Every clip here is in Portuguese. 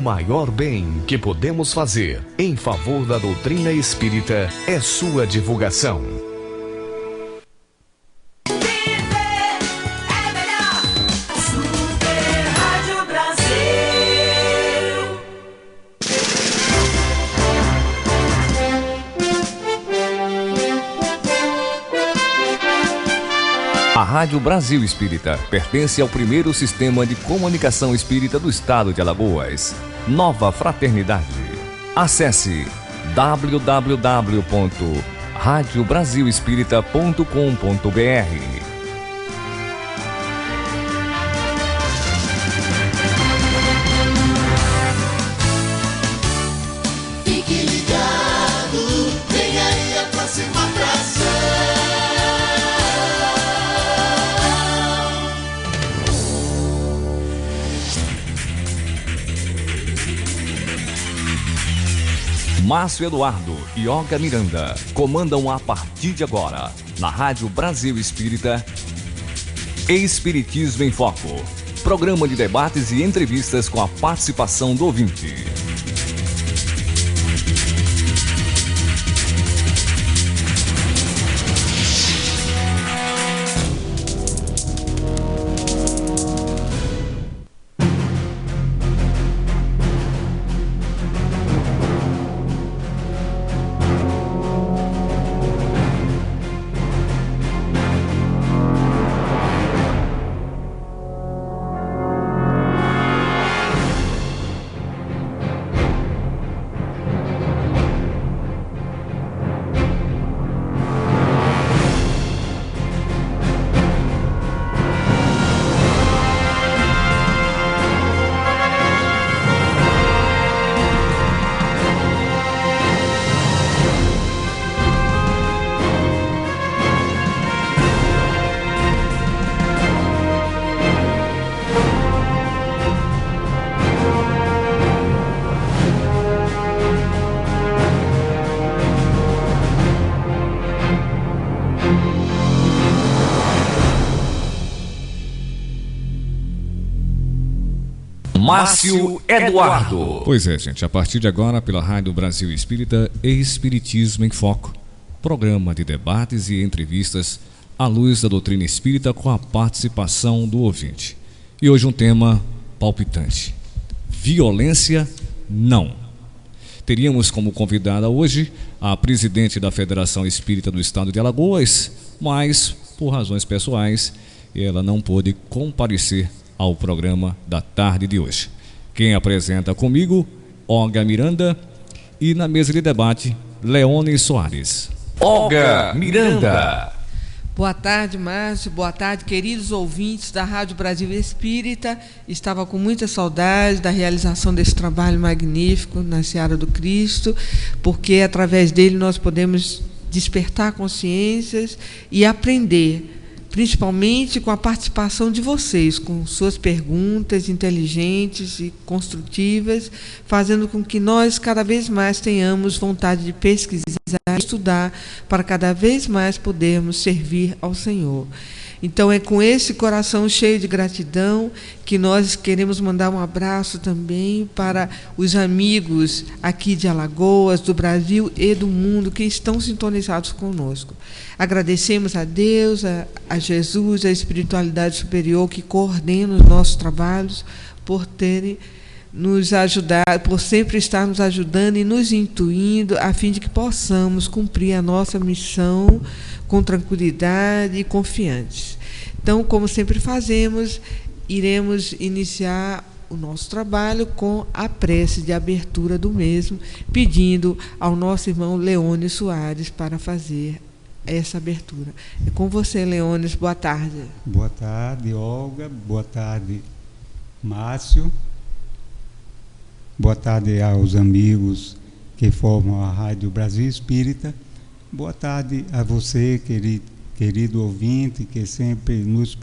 maior bem que podemos fazer em favor da doutrina espírita é sua divulgação. A Rádio Brasil Espírita pertence ao primeiro sistema de comunicação espírita do estado de Alagoas, Nova Fraternidade. Acesse www.radiobrasilespírita.com.br. Márcio Eduardo e Olga Miranda comandam a partir de agora, na Rádio Brasil Espírita, Espiritismo em Foco. Programa de debates e entrevistas com a participação do ouvinte. Márcio Eduardo. Pois é, gente, a partir de agora, pela Rádio Brasil Espírita, Espiritismo em Foco. Programa de debates e entrevistas à luz da doutrina espírita com a participação do ouvinte. E hoje um tema palpitante: violência não. Teríamos como convidada hoje a presidente da Federação Espírita do Estado de Alagoas, mas, por razões pessoais, ela não pôde comparecer ao programa da tarde de hoje. Quem apresenta comigo, Olga Miranda, e na mesa de debate, Leone Soares. Olga Miranda. Boa tarde, Márcio. Boa tarde, queridos ouvintes da Rádio Brasil Espírita. Estava com muita saudade da realização desse trabalho magnífico na Seara do Cristo, porque através dele nós podemos despertar consciências e aprender, principalmente com a participação de vocês, com suas perguntas inteligentes e construtivas, fazendo com que nós cada vez mais tenhamos vontade de pesquisar, estudar, para cada vez mais podermos servir ao Senhor. Então é com esse coração cheio de gratidão que nós queremos mandar um abraço também para os amigos aqui de Alagoas, do Brasil e do mundo que estão sintonizados conosco. Agradecemos a Deus, a Jesus, a espiritualidade superior que coordena os nossos trabalhos, por terem nos ajudado, por sempre estar nos ajudando e nos intuindo, a fim de que possamos cumprir a nossa missão com tranquilidade e confiantes. Então, como sempre fazemos, iremos iniciar o nosso trabalho com a prece de abertura do mesmo, pedindo ao nosso irmão Leone Soares para fazer essa abertura. É com você, Leone. Boa tarde. Boa tarde, Olga. Boa tarde, Márcio. Boa tarde aos amigos que formam a Rádio Brasil Espírita. Boa tarde a você, querido ouvinte, que sempre nos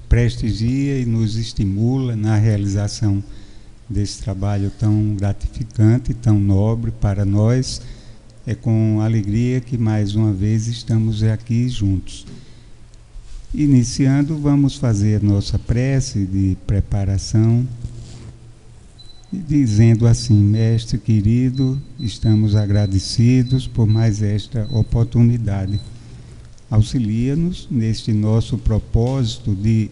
prestigia e nos estimula na realização desse trabalho tão gratificante, tão nobre para nós. É com alegria que mais uma vez estamos aqui juntos. Iniciando, vamos fazer nossa prece de preparação dizendo assim: mestre querido, estamos agradecidos por mais esta oportunidade. Auxilia-nos neste nosso propósito de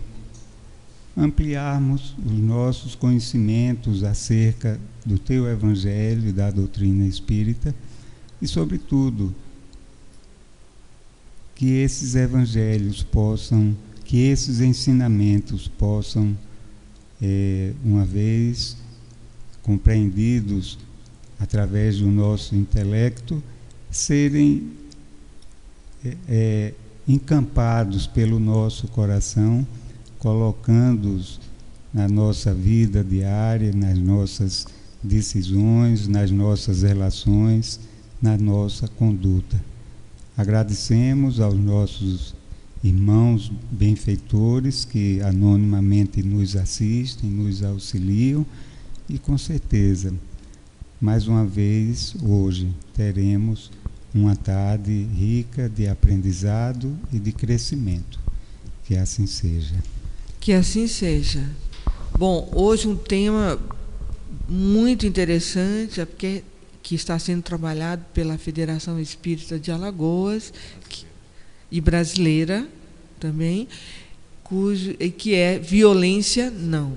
ampliarmos os nossos conhecimentos acerca do teu Evangelho e da doutrina espírita e, sobretudo, que esses evangelhos possam, que esses ensinamentos possam, uma vez compreendidos através do nosso intelecto, serem encampados pelo nosso coração, colocando-os na nossa vida diária, nas nossas decisões, nas nossas relações, na nossa conduta. Agradecemos aos nossos irmãos benfeitores que anonimamente nos assistem, nos auxiliam, e com certeza, mais uma vez, hoje, teremos uma tarde rica de aprendizado e de crescimento. Que assim seja. Que assim seja. Bom, hoje um tema muito interessante, porque que está sendo trabalhado pela Federação Espírita de Alagoas e brasileira também, que é violência não.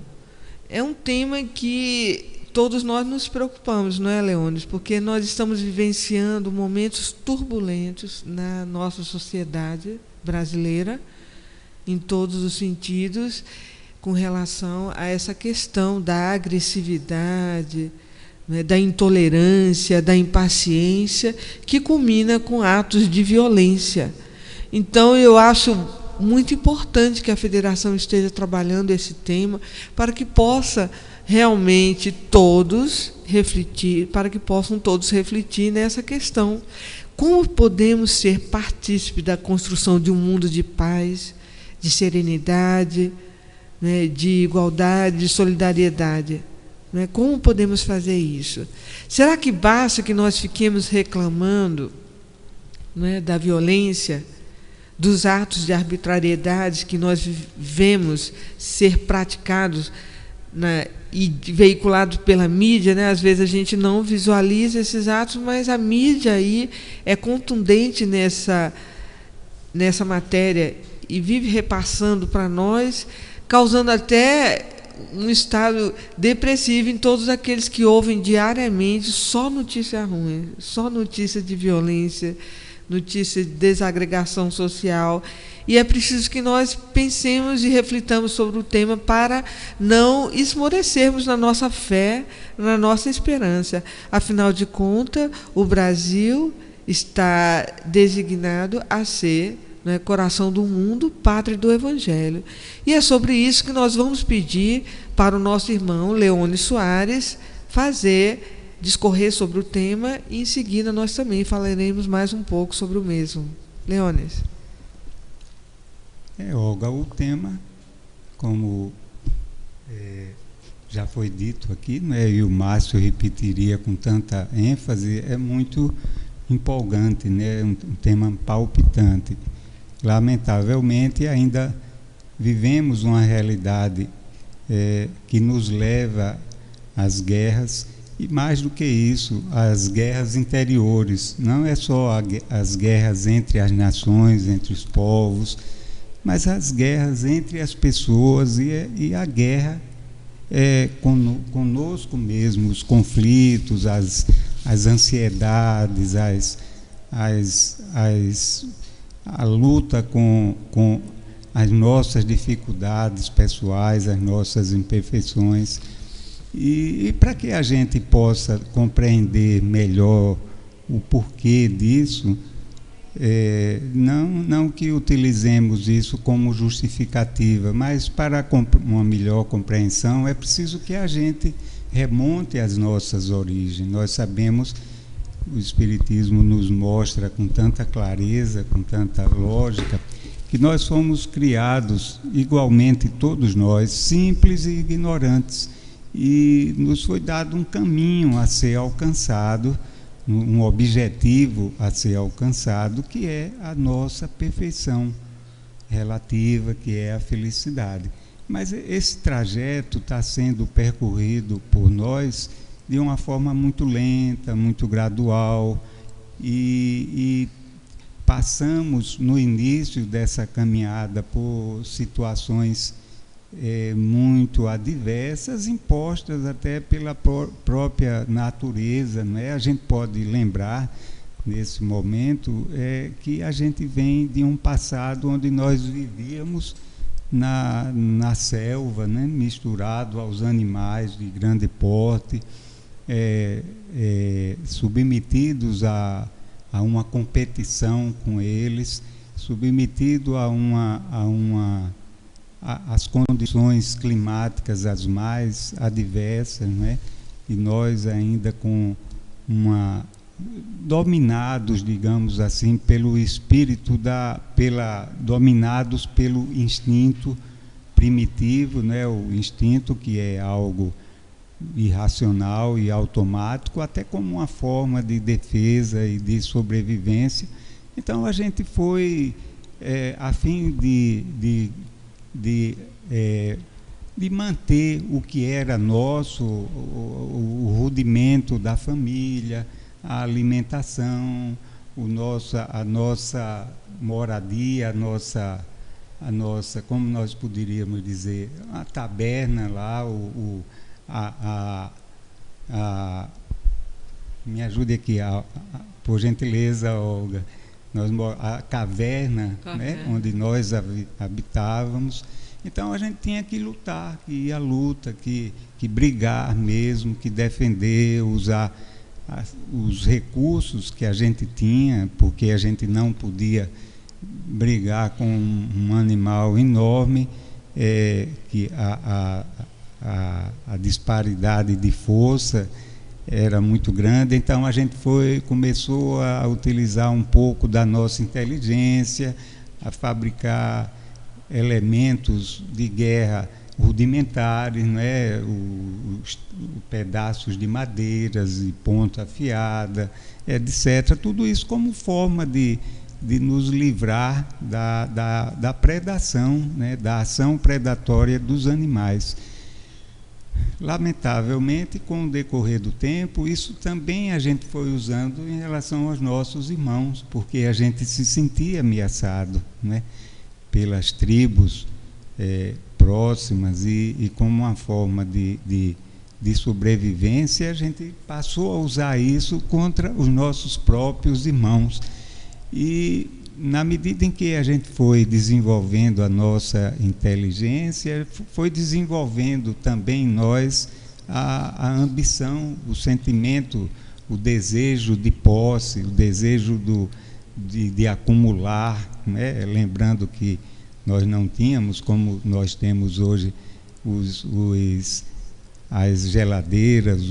É um tema que todos nós nos preocupamos, não é, Leônidas? Porque nós estamos vivenciando momentos turbulentos na nossa sociedade brasileira, em todos os sentidos, com relação a essa questão da agressividade, né, da intolerância, da impaciência, que culmina com atos de violência. Então, eu acho muito importante que a Federação esteja trabalhando esse tema para que possa realmente todos refletir, para que possam todos refletir nessa questão. Como podemos ser partícipes da construção de um mundo de paz, de serenidade, né, de igualdade, de solidariedade? Né? Como podemos fazer isso? Será que basta que nós fiquemos reclamando, né, da violência, dos atos de arbitrariedade que nós vemos ser praticados e veiculados pela mídia, né? Às vezes a gente não visualiza esses atos, mas a mídia aí é contundente nessa matéria e vive repassando para nós, causando até um estado depressivo em todos aqueles que ouvem diariamente só notícia ruim, só notícia de violência, notícia de desagregação social. E é preciso que nós pensemos e reflitamos sobre o tema para não esmorecermos na nossa fé, na nossa esperança. Afinal de contas, o Brasil está designado a ser, né, coração do mundo, pátria do Evangelho. E é sobre isso que nós vamos pedir para o nosso irmão Leônidas Soares discorrer sobre o tema, e em seguida nós também falaremos mais um pouco sobre o mesmo. Leônidas. Olga, o tema, como já foi dito aqui, né, e o Márcio repetiria com tanta ênfase, é muito empolgante, né, um tema palpitante. Lamentavelmente, ainda vivemos uma realidade que nos leva às guerras, e mais do que isso, às guerras interiores. Não é só as guerras entre as nações, entre os povos, mas as guerras entre as pessoas e a guerra conosco mesmo, os conflitos, as ansiedades, a luta com as nossas dificuldades pessoais, as nossas imperfeições. E para que a gente possa compreender melhor o porquê disso, não que utilizemos isso como justificativa, mas para uma melhor compreensão é preciso que a gente remonte às nossas origens. Nós sabemos, o Espiritismo nos mostra com tanta clareza, com tanta lógica, que nós fomos criados igualmente, todos nós, simples e ignorantes, e nos foi dado um caminho a ser alcançado, um objetivo a ser alcançado, que é a nossa perfeição relativa, que é a felicidade. Mas esse trajeto está sendo percorrido por nós de uma forma muito lenta, muito gradual, e passamos no início dessa caminhada por situações muito adversas, impostas até pela própria natureza, não é? A gente pode lembrar nesse momento que a gente vem de um passado onde nós vivíamos na selva, né? Misturado aos animais de grande porte, submetidos a uma competição com eles, submetido às condições climáticas as mais adversas, né? E nós ainda dominados, digamos assim, pelo espírito dominados pelo instinto primitivo, né? O instinto que é algo irracional e automático, até como uma forma de defesa e de sobrevivência. Então a gente foi a fim de manter o que era nosso, o rudimento da família, a alimentação, a nossa moradia, a nossa, como nós poderíamos dizer, a taberna lá, me ajude aqui, por gentileza, Olga, a caverna, né, onde nós habitávamos. Então a gente tinha que lutar, que ir à luta, que brigar mesmo, que defender, usar os recursos que a gente tinha, porque a gente não podia brigar com um animal enorme, que a disparidade de força era muito grande. Então a gente começou a utilizar um pouco da nossa inteligência, a fabricar elementos de guerra rudimentares, né? Pedaços de madeiras e ponta afiada, etc. Tudo isso como forma de nos livrar da predação, né? Da ação predatória dos animais. Lamentavelmente, com o decorrer do tempo, isso também a gente foi usando em relação aos nossos irmãos, porque a gente se sentia ameaçado, né? Pelas tribos próximas, e como uma forma de sobrevivência, a gente passou a usar isso contra os nossos próprios irmãos. E na medida em que a gente foi desenvolvendo a nossa inteligência, foi desenvolvendo também em nós a ambição, o sentimento, o desejo de posse, o desejo de acumular, né? Lembrando que nós não tínhamos, como nós temos hoje, as geladeiras,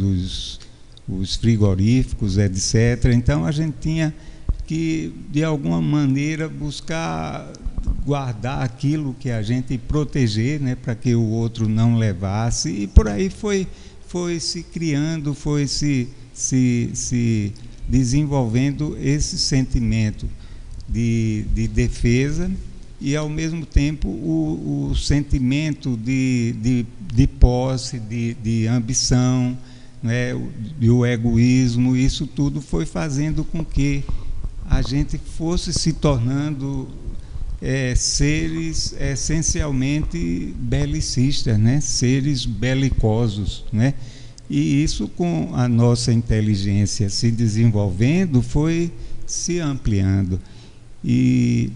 os frigoríficos, etc. Então a gente tinha que, de alguma maneira, buscar guardar aquilo que a gente proteger, né, para que o outro não levasse, e por aí foi se criando, foi se desenvolvendo esse sentimento de defesa e, ao mesmo tempo, o sentimento de posse, de ambição, né, o egoísmo. Isso tudo foi fazendo com que a gente fosse se tornando seres essencialmente belicistas, né? Seres belicosos, né? E isso, com a nossa inteligência se desenvolvendo, foi se ampliando, e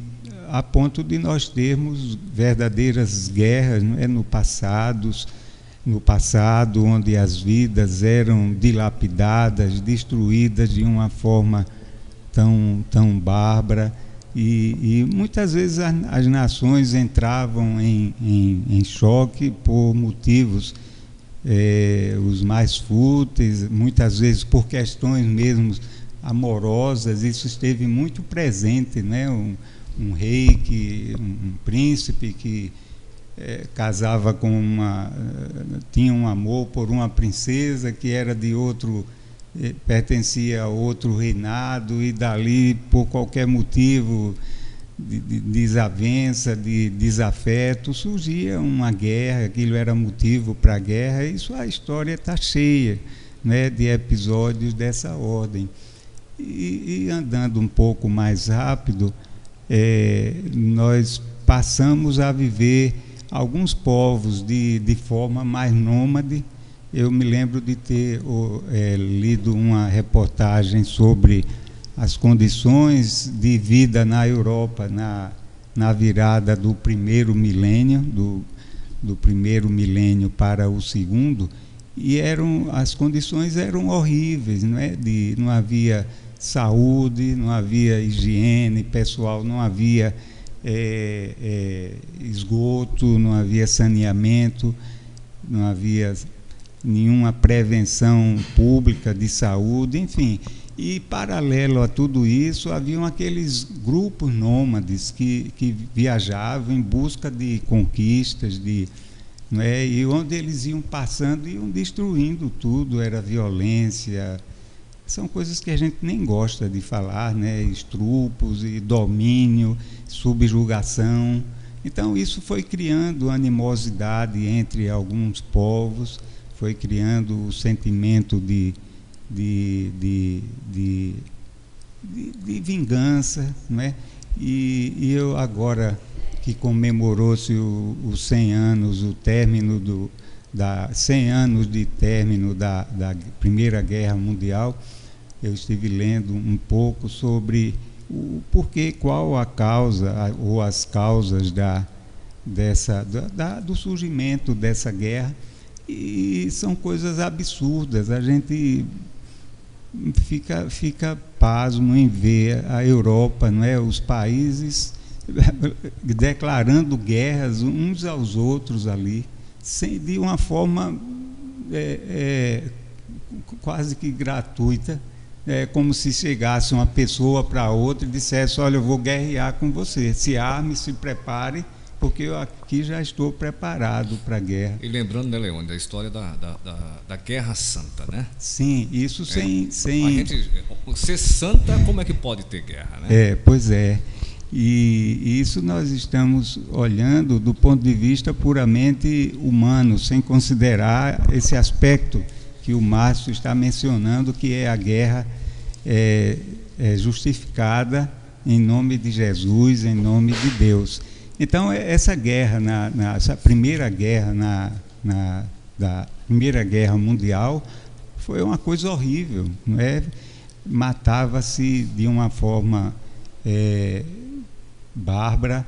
a ponto de nós termos verdadeiras guerras, né? No passado, onde as vidas eram dilapidadas, destruídas de uma forma tão bárbara, e muitas vezes as nações entravam em choque por motivos os mais fúteis, muitas vezes por questões mesmo amorosas. Isso esteve muito presente, né? Um rei, um príncipe que casava com tinha um amor por uma princesa que era de outro, pertencia a outro reinado, e dali, por qualquer motivo, desavença, de desafeto, surgia uma guerra, aquilo era motivo para a guerra. Isso, a história está cheia, né, de episódios dessa ordem. E andando um pouco mais rápido, nós passamos a viver alguns povos de forma mais nômade. Eu me lembro de ter lido uma reportagem sobre as condições de vida na Europa na virada do primeiro milênio, do primeiro milênio para o segundo, e as condições eram horríveis, não havia saúde, não havia higiene pessoal, não havia esgoto, não havia saneamento, não havia nenhuma prevenção pública de saúde, enfim. E, paralelo a tudo isso, haviam aqueles grupos nômades que viajavam em busca de conquistas, e onde eles iam passando, iam destruindo tudo, era violência. São coisas que a gente nem gosta de falar, estrupos e domínio, subjugação. Então, isso foi criando animosidade entre alguns povos, foi criando o sentimento de vingança, E eu, agora que comemorou-se os 100 anos, o término 100 anos de término da Primeira Guerra Mundial, eu estive lendo um pouco sobre o porquê, qual a causa ou as causas do surgimento dessa guerra, e são coisas absurdas. A gente fica pasmo em ver a Europa, os países declarando guerras uns aos outros ali, de uma forma quase que gratuita, como se chegasse uma pessoa para outra e dissesse: olha, eu vou guerrear com você, se arme, se prepare, porque eu aqui já estou preparado para a guerra. E lembrando, né, Leone, da história da Guerra Santa, né? Sim, isso sem... A gente, ser santa, como é que pode ter guerra, né? Pois é. E isso nós estamos olhando do ponto de vista puramente humano, sem considerar esse aspecto que o Márcio está mencionando, que é a guerra justificada em nome de Jesus, em nome de Deus. Então, essa guerra, essa primeira guerra, da Primeira Guerra Mundial, foi uma coisa horrível, Matava-se de uma forma bárbara.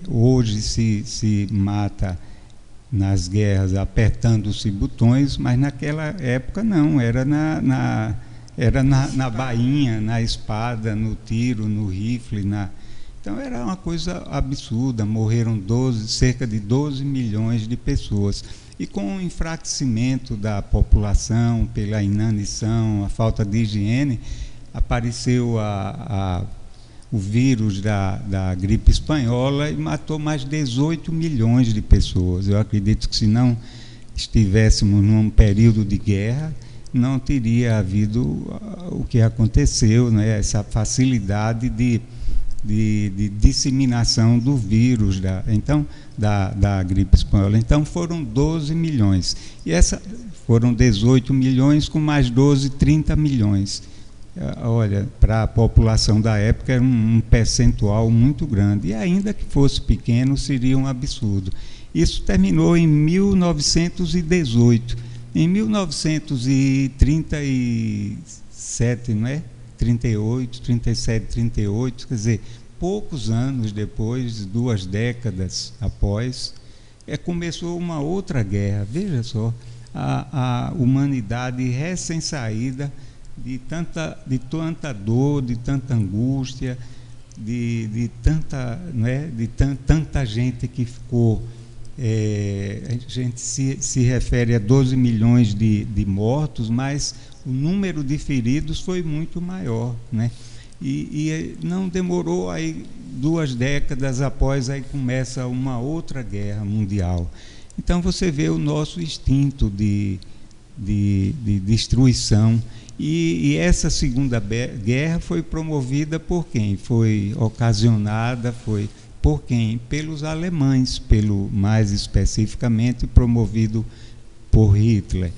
Hoje se mata nas guerras apertando-se botões, mas naquela época não, era na bainha, na espada, no tiro, no rifle, Então era uma coisa absurda. Morreram cerca de 12 milhões de pessoas. E com o enfraquecimento da população pela inanição, a falta de higiene, apareceu o vírus da gripe espanhola e matou mais 18 milhões de pessoas. Eu acredito que, se não estivéssemos num período de guerra, não teria havido o que aconteceu, essa facilidade de disseminação do vírus da gripe espanhola. Então foram 12 milhões. E foram 18 milhões com mais 12, 30 milhões. Olha, para a população da época era um percentual muito grande. E ainda que fosse pequeno, seria um absurdo. Isso terminou em 1918. Em 1937, 38, 37, 38, quer dizer, poucos anos depois, 2 décadas após, começou uma outra guerra. Veja só, a humanidade recém-saída de tanta dor, de tanta angústia, de tanta gente que ficou... a gente se refere a 12 milhões de mortos, mas o número de feridos foi muito maior, E não demorou, aí 2 décadas após, aí começa uma outra guerra mundial. Então você vê o nosso instinto de destruição. E essa Segunda Guerra foi promovida por quem? Foi ocasionada, foi por quem? Pelos alemães, mais especificamente promovido por Hitler.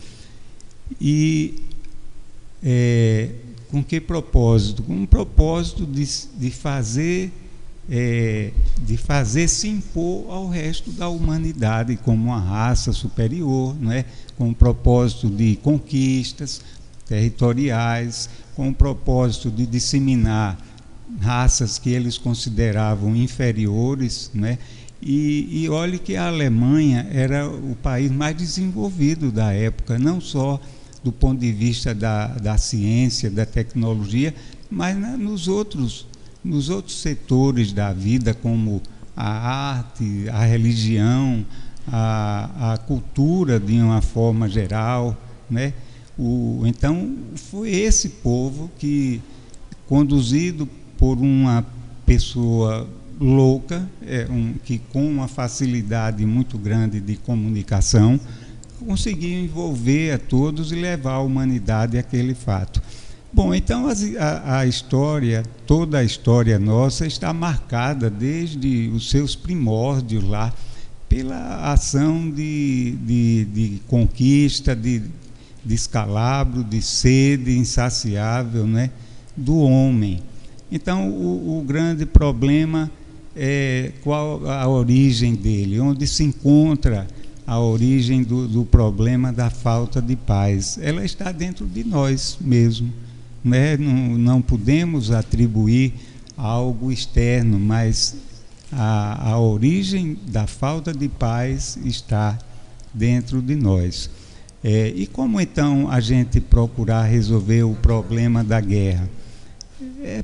E com que propósito? Com o propósito de fazer se impor ao resto da humanidade como uma raça superior, não é? Com o propósito de conquistas territoriais, com o propósito de disseminar raças que eles consideravam inferiores, né? E olhe que a Alemanha era o país mais desenvolvido da época, não só do ponto de vista da ciência, da tecnologia, mas nos outros setores da vida, como a arte, a religião, a cultura de uma forma geral, né? Então, foi esse povo que, conduzido por uma pessoa louca, que com uma facilidade muito grande de comunicação, conseguiu envolver a todos e levar a humanidade àquele fato. Bom, então a história, toda a história nossa está marcada desde os seus primórdios lá, pela ação de conquista, de descalabro, de sede insaciável, né, do homem. Então, o grande problema é qual a origem dele, onde se encontra a origem do problema da falta de paz. Ela está dentro de nós mesmo, né? Não podemos atribuir a algo externo, mas a origem da falta de paz está dentro de nós. E como então a gente procurar resolver o problema da guerra?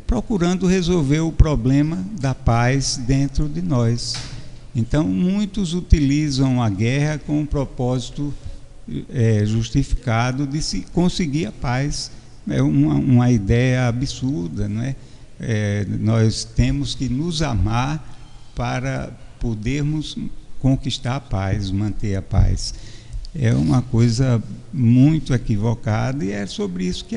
Procurando resolver o problema da paz dentro de nós. Então, muitos utilizam a guerra com um propósito justificado de se conseguir a paz. É uma ideia absurda, não é? Nós temos que nos amar para podermos conquistar a paz, manter a paz. É uma coisa muito equivocada, e é sobre isso que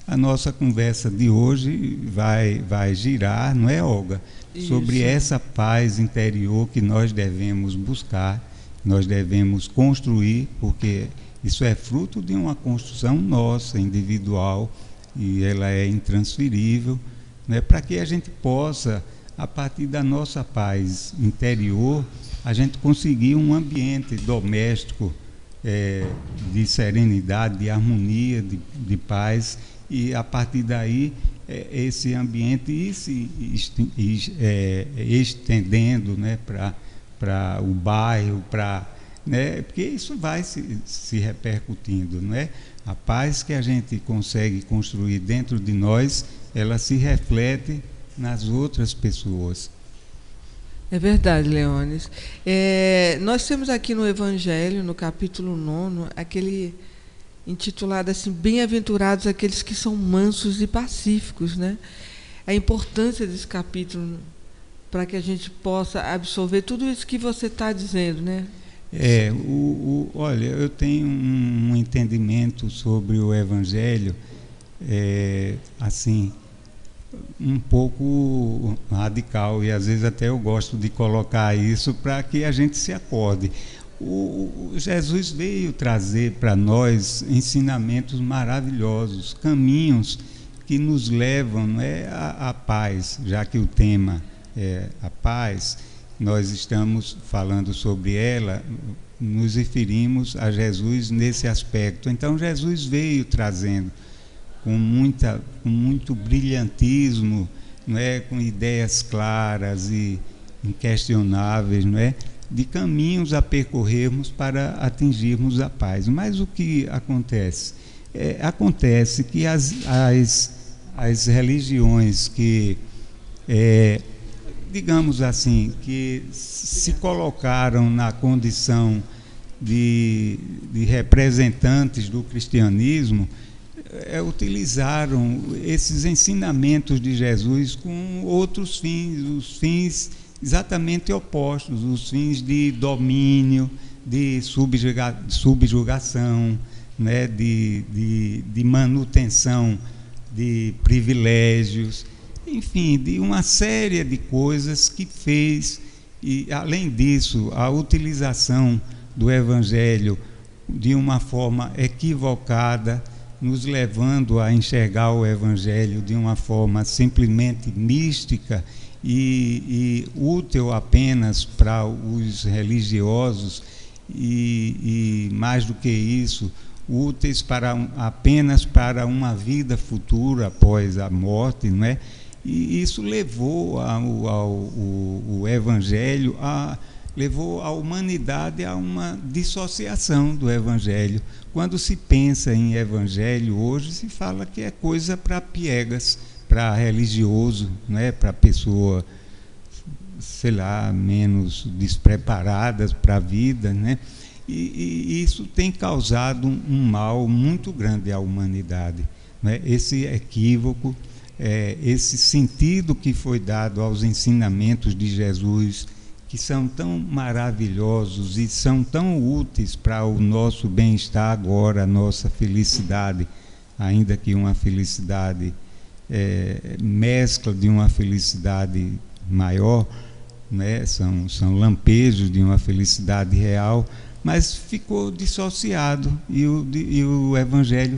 a nossa conversa de hoje vai girar, não é, Olga? Isso. Sobre essa paz interior que nós devemos buscar, nós devemos construir, porque isso é fruto de uma construção nossa, individual, e ela é intransferível, né, para que a gente possa, a partir da nossa paz interior, a gente conseguir um ambiente doméstico de serenidade, de harmonia, de paz, e a partir daí esse ambiente ir se estendendo, né, para o bairro, né, porque isso vai se repercutindo, né? A paz que a gente consegue construir dentro de nós, ela se reflete nas outras pessoas. É verdade, Leones. Nós temos aqui no Evangelho, no capítulo 9, aquele intitulado assim, bem-aventurados aqueles que são mansos e pacíficos, né? A importância desse capítulo para que a gente possa absorver tudo isso que você está dizendo, né? Olha, eu tenho um entendimento sobre o Evangelho, assim, um pouco radical, e às vezes até eu gosto de colocar isso para que a gente se acorde. Jesus veio trazer para nós ensinamentos maravilhosos, caminhos que nos levam, né, à paz, já que o tema é a paz. Nós estamos falando sobre ela, nos referimos a Jesus nesse aspecto. Então, Jesus veio trazendo com muito brilhantismo, não é, com ideias claras e inquestionáveis, não é, de caminhos a percorrermos para atingirmos a paz. Mas o que acontece? Acontece que as religiões que, digamos assim, que se colocaram na condição de representantes do cristianismo, utilizaram esses ensinamentos de Jesus com outros fins, os fins exatamente opostos, os fins de domínio, de subjugação, né, de manutenção de privilégios, enfim, de uma série de coisas que fez. E, além disso, a utilização do Evangelho de uma forma equivocada, nos levando a enxergar o Evangelho de uma forma simplesmente mística e útil apenas para os religiosos, e mais do que isso, úteis apenas para uma vida futura após a morte, não é? E isso levou o Evangelho, levou a humanidade a uma dissociação do Evangelho. Quando se pensa em Evangelho hoje, se fala que é coisa para piegas, para religioso, não é? Para pessoa, sei lá, menos despreparadas para a vida, né? E isso tem causado um mal muito grande à humanidade, né? Esse equívoco, esse sentido que foi dado aos ensinamentos de Jesus, que são tão maravilhosos e são tão úteis para o nosso bem-estar agora, a nossa felicidade, ainda que uma felicidade mescla de uma felicidade maior, né? São lampejos de uma felicidade real, mas ficou dissociado, e o Evangelho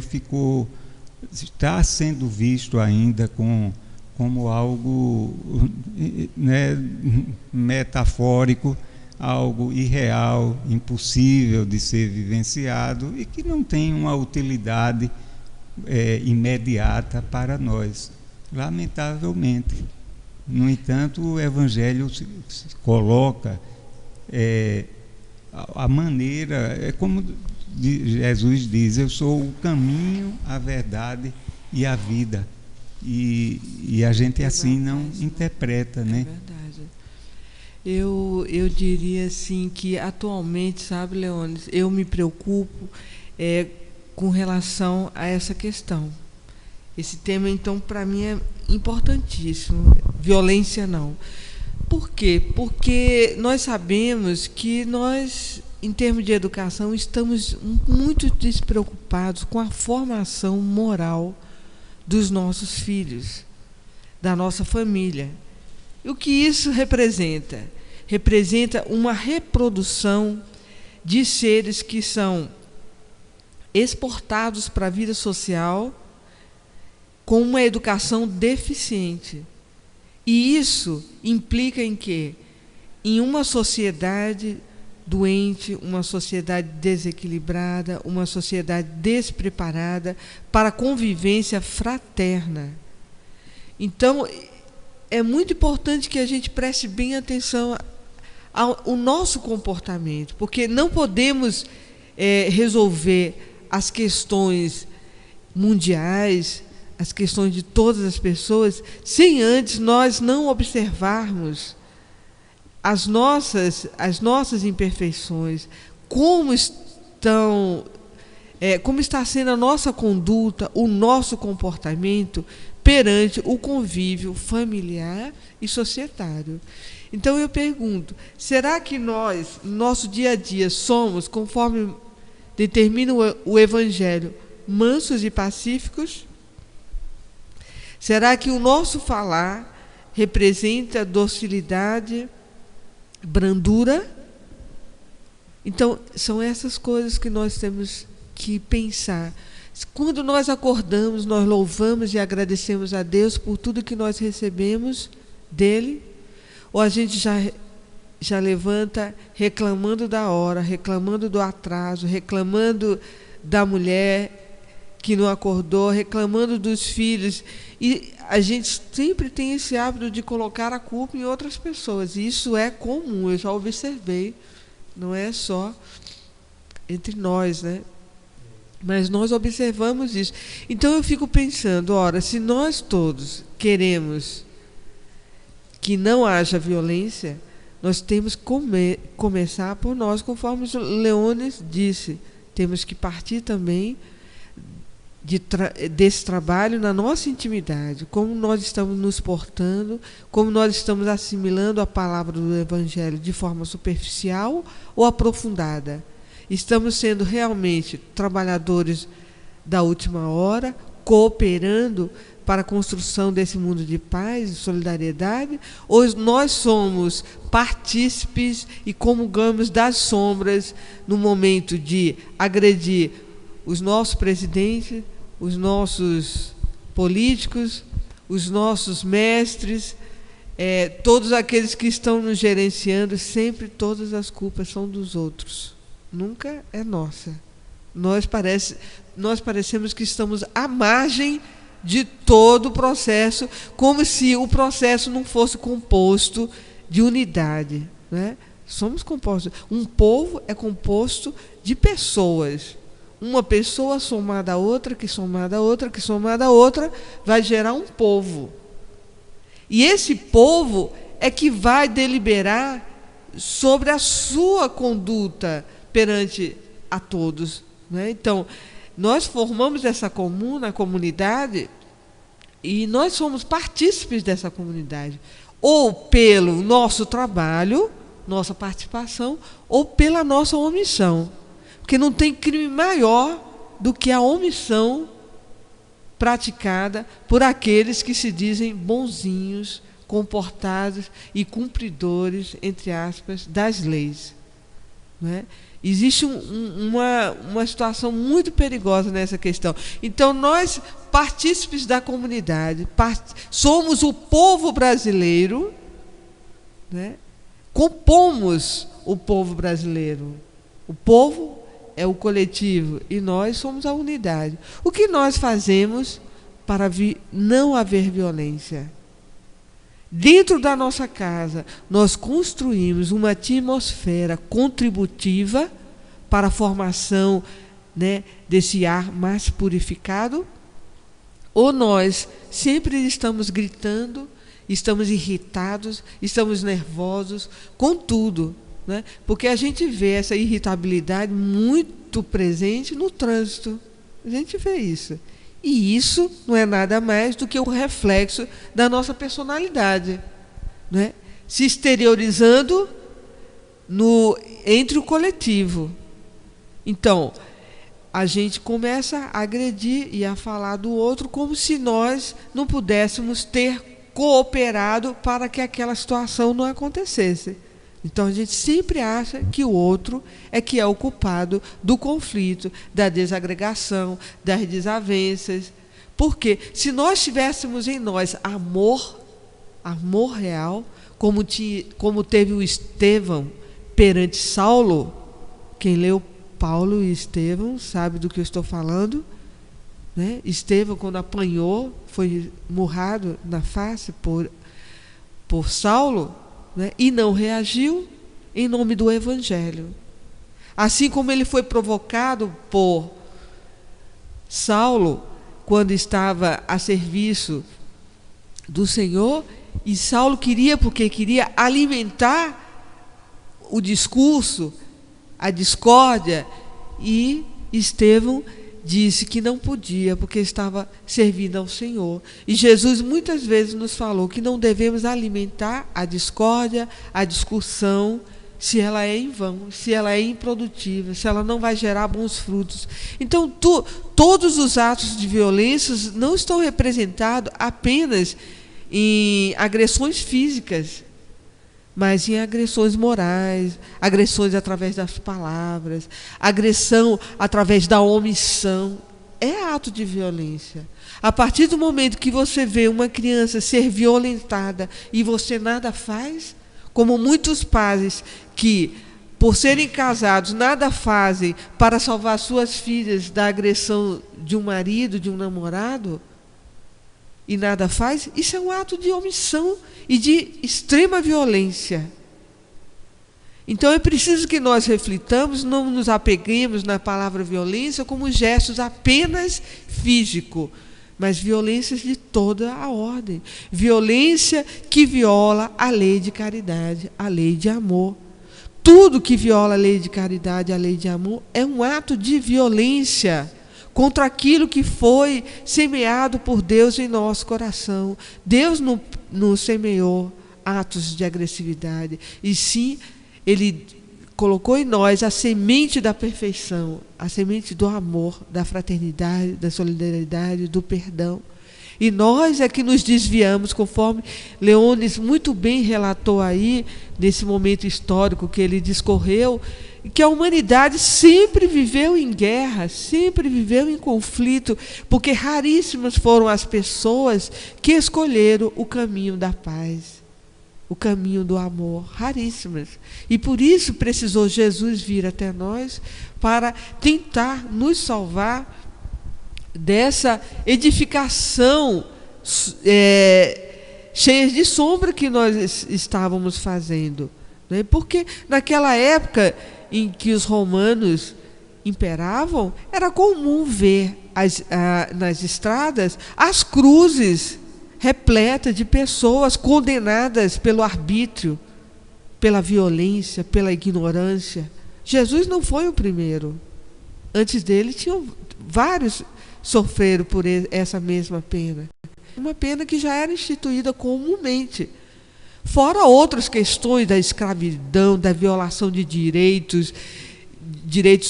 está sendo visto ainda como algo, né, metafórico, algo irreal, impossível de ser vivenciado e que não tem uma utilidade imediata para nós, lamentavelmente. No entanto, o Evangelho se coloca a maneira, como Jesus diz: eu sou o caminho, a verdade e a vida. E a gente assim não interpreta, né? É verdade. Eu diria assim que atualmente, sabe, Leônidas, eu me preocupo com relação a essa questão. Esse tema, então, para mim é importantíssimo. Violência não. Por quê? Porque nós sabemos que nós, em termos de educação, estamos muito despreocupados com a formação moral dos nossos filhos, da nossa família. E o que isso representa? Representa uma reprodução de seres que são exportados para a vida social com uma educação deficiente. E isso implica em quê? Em uma sociedade doente, uma sociedade desequilibrada, uma sociedade despreparada para a convivência fraterna. Então, é muito importante que a gente preste bem atenção ao nosso comportamento, porque não podemos resolver as questões mundiais, as questões de todas as pessoas, sem antes nós não observarmos as nossas imperfeições, como está sendo a nossa conduta, o nosso comportamento perante o convívio familiar e societário. Então eu pergunto, será que nós, no nosso dia a dia, somos, conforme determina o Evangelho, mansos e pacíficos? Será que o nosso falar representa docilidade, brandura? Então, são essas coisas que nós temos que pensar. Quando nós acordamos, nós louvamos e agradecemos a Deus por tudo que nós recebemos dele? Ou a gente já levanta reclamando da hora, reclamando do atraso, reclamando da mulher que não acordou, reclamando dos filhos? E a gente sempre tem esse hábito de colocar a culpa em outras pessoas. E isso é comum, eu já observei. Não é só entre nós, né? Mas nós observamos isso. Então eu fico pensando, ora, se nós todos queremos que não haja violência, nós temos que começar por nós, conforme o Leônidas disse. Temos que partir também desse trabalho na nossa intimidade, como nós estamos nos portando, como nós estamos assimilando a palavra do Evangelho de forma superficial ou aprofundada. Estamos sendo realmente trabalhadores da última hora, cooperando para a construção desse mundo de paz e solidariedade, ou nós somos partícipes e comungamos das sombras no momento de agredir os nossos presidentes, os nossos políticos, os nossos mestres, todos aqueles que estão nos gerenciando? Sempre todas as culpas são dos outros, nunca é nossa. Nós parecemos que estamos à margem de todo o processo, como se o processo não fosse composto de unidade, né? Somos compostos. Um povo é composto de pessoas. Uma pessoa somada a outra, que somada a outra, que somada a outra, vai gerar um povo. E esse povo é que vai deliberar sobre a sua conduta perante a todos, né? Então, nós formamos essa comuna, a comunidade, e nós somos partícipes dessa comunidade, ou pelo nosso trabalho, nossa participação, ou pela nossa omissão. Porque não tem crime maior do que a omissão praticada por aqueles que se dizem bonzinhos, comportados e cumpridores, entre aspas, das leis, né? Existe uma situação muito perigosa nessa questão. Então, nós, partícipes da comunidade, somos o povo brasileiro, né? Compomos o povo brasileiro. O povo é o coletivo e nós somos a unidade. O que nós fazemos para não haver violência? Dentro da nossa casa, nós construímos uma atmosfera contributiva para a formação, né, desse ar mais purificado? Ou nós sempre estamos gritando, estamos irritados, estamos nervosos com tudo, né? Porque a gente vê essa irritabilidade muito presente no trânsito. A gente vê isso. E isso não é nada mais do que o reflexo da nossa personalidade, né? Se exteriorizando entre o coletivo. Então, a gente começa a agredir e a falar do outro como se nós não pudéssemos ter cooperado para que aquela situação não acontecesse. Então, a gente sempre acha que o outro é que é o culpado do conflito, da desagregação, das desavenças. Porque se nós tivéssemos em nós amor real, como teve o Estevão perante Saulo, quem leu Paulo e Estevão sabe do que eu estou falando, né? Estevão, quando apanhou, foi murrado na face por Saulo, né? E não reagiu em nome do Evangelho. Assim como ele foi provocado por Saulo quando estava a serviço do Senhor, e Saulo porque queria alimentar o discurso, a discórdia, e Estevão disse que não podia, porque estava servindo ao Senhor. E Jesus muitas vezes nos falou que não devemos alimentar a discórdia, a discussão, se ela é em vão, se ela é improdutiva, se ela não vai gerar bons frutos. Então, todos os atos de violência não estão representados apenas em agressões físicas, mas em agressões morais, agressões através das palavras, agressão através da omissão. É ato de violência. A partir do momento que você vê uma criança ser violentada e você nada faz, como muitos pais que, por serem casados, nada fazem para salvar suas filhas da agressão de um marido, de um namorado, e nada faz, isso é um ato de omissão e de extrema violência. Então é preciso que nós reflitamos, não nos apeguemos na palavra violência como gestos apenas físicos, mas violências de toda a ordem. Violência que viola a lei de caridade, a lei de amor. Tudo que viola a lei de caridade, a lei de amor, é um ato de violência contra aquilo que foi semeado por Deus em nosso coração. Deus não semeou atos de agressividade, e sim, Ele colocou em nós a semente da perfeição, a semente do amor, da fraternidade, da solidariedade, do perdão. E nós é que nos desviamos, conforme Leônidas muito bem relatou aí, nesse momento histórico que ele discorreu, que a humanidade sempre viveu em guerra, sempre viveu em conflito, porque raríssimas foram as pessoas que escolheram o caminho da paz, o caminho do amor, raríssimas. E por isso precisou Jesus vir até nós para tentar nos salvar dessa edificação cheia de sombra que nós estávamos fazendo, né? Porque naquela época em que os romanos imperavam, era comum ver nas estradas as cruzes repletas de pessoas condenadas pelo arbítrio, pela violência, pela ignorância. Jesus não foi o primeiro. Antes dele, tinham vários sofreram por essa mesma pena. Uma pena que já era instituída comumente. Fora outras questões da escravidão, da violação de direitos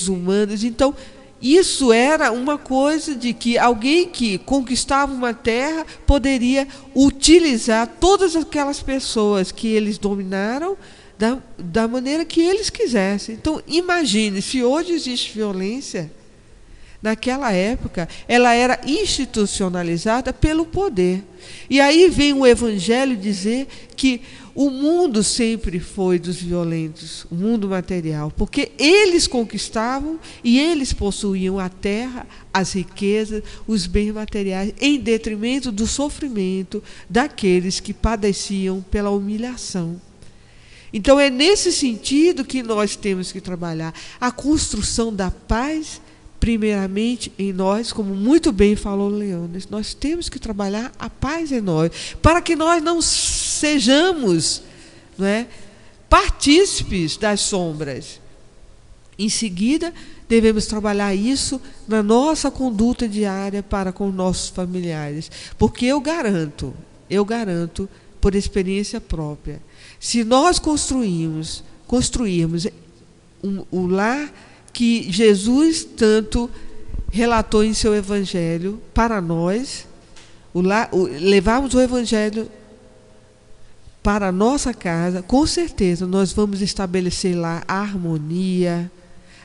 humanos. Então, isso era uma coisa de que alguém que conquistava uma terra poderia utilizar todas aquelas pessoas que eles dominaram da maneira que eles quisessem. Então, imagine, se hoje existe violência, naquela época, ela era institucionalizada pelo poder. E aí vem o Evangelho dizer que o mundo sempre foi dos violentos, o mundo material, porque eles conquistavam e eles possuíam a terra, as riquezas, os bens materiais, em detrimento do sofrimento daqueles que padeciam pela humilhação. Então é nesse sentido que nós temos que trabalhar a construção da paz, primeiramente em nós, como muito bem falou Leônidas. Nós temos que trabalhar a paz em nós, para que nós não sejamos, não é, partícipes das sombras. Em seguida, devemos trabalhar isso na nossa conduta diária para com nossos familiares, porque eu garanto, por experiência própria, se nós construirmos o lar que Jesus tanto relatou em seu Evangelho para nós, levarmos o Evangelho para a nossa casa, com certeza nós vamos estabelecer lá a harmonia,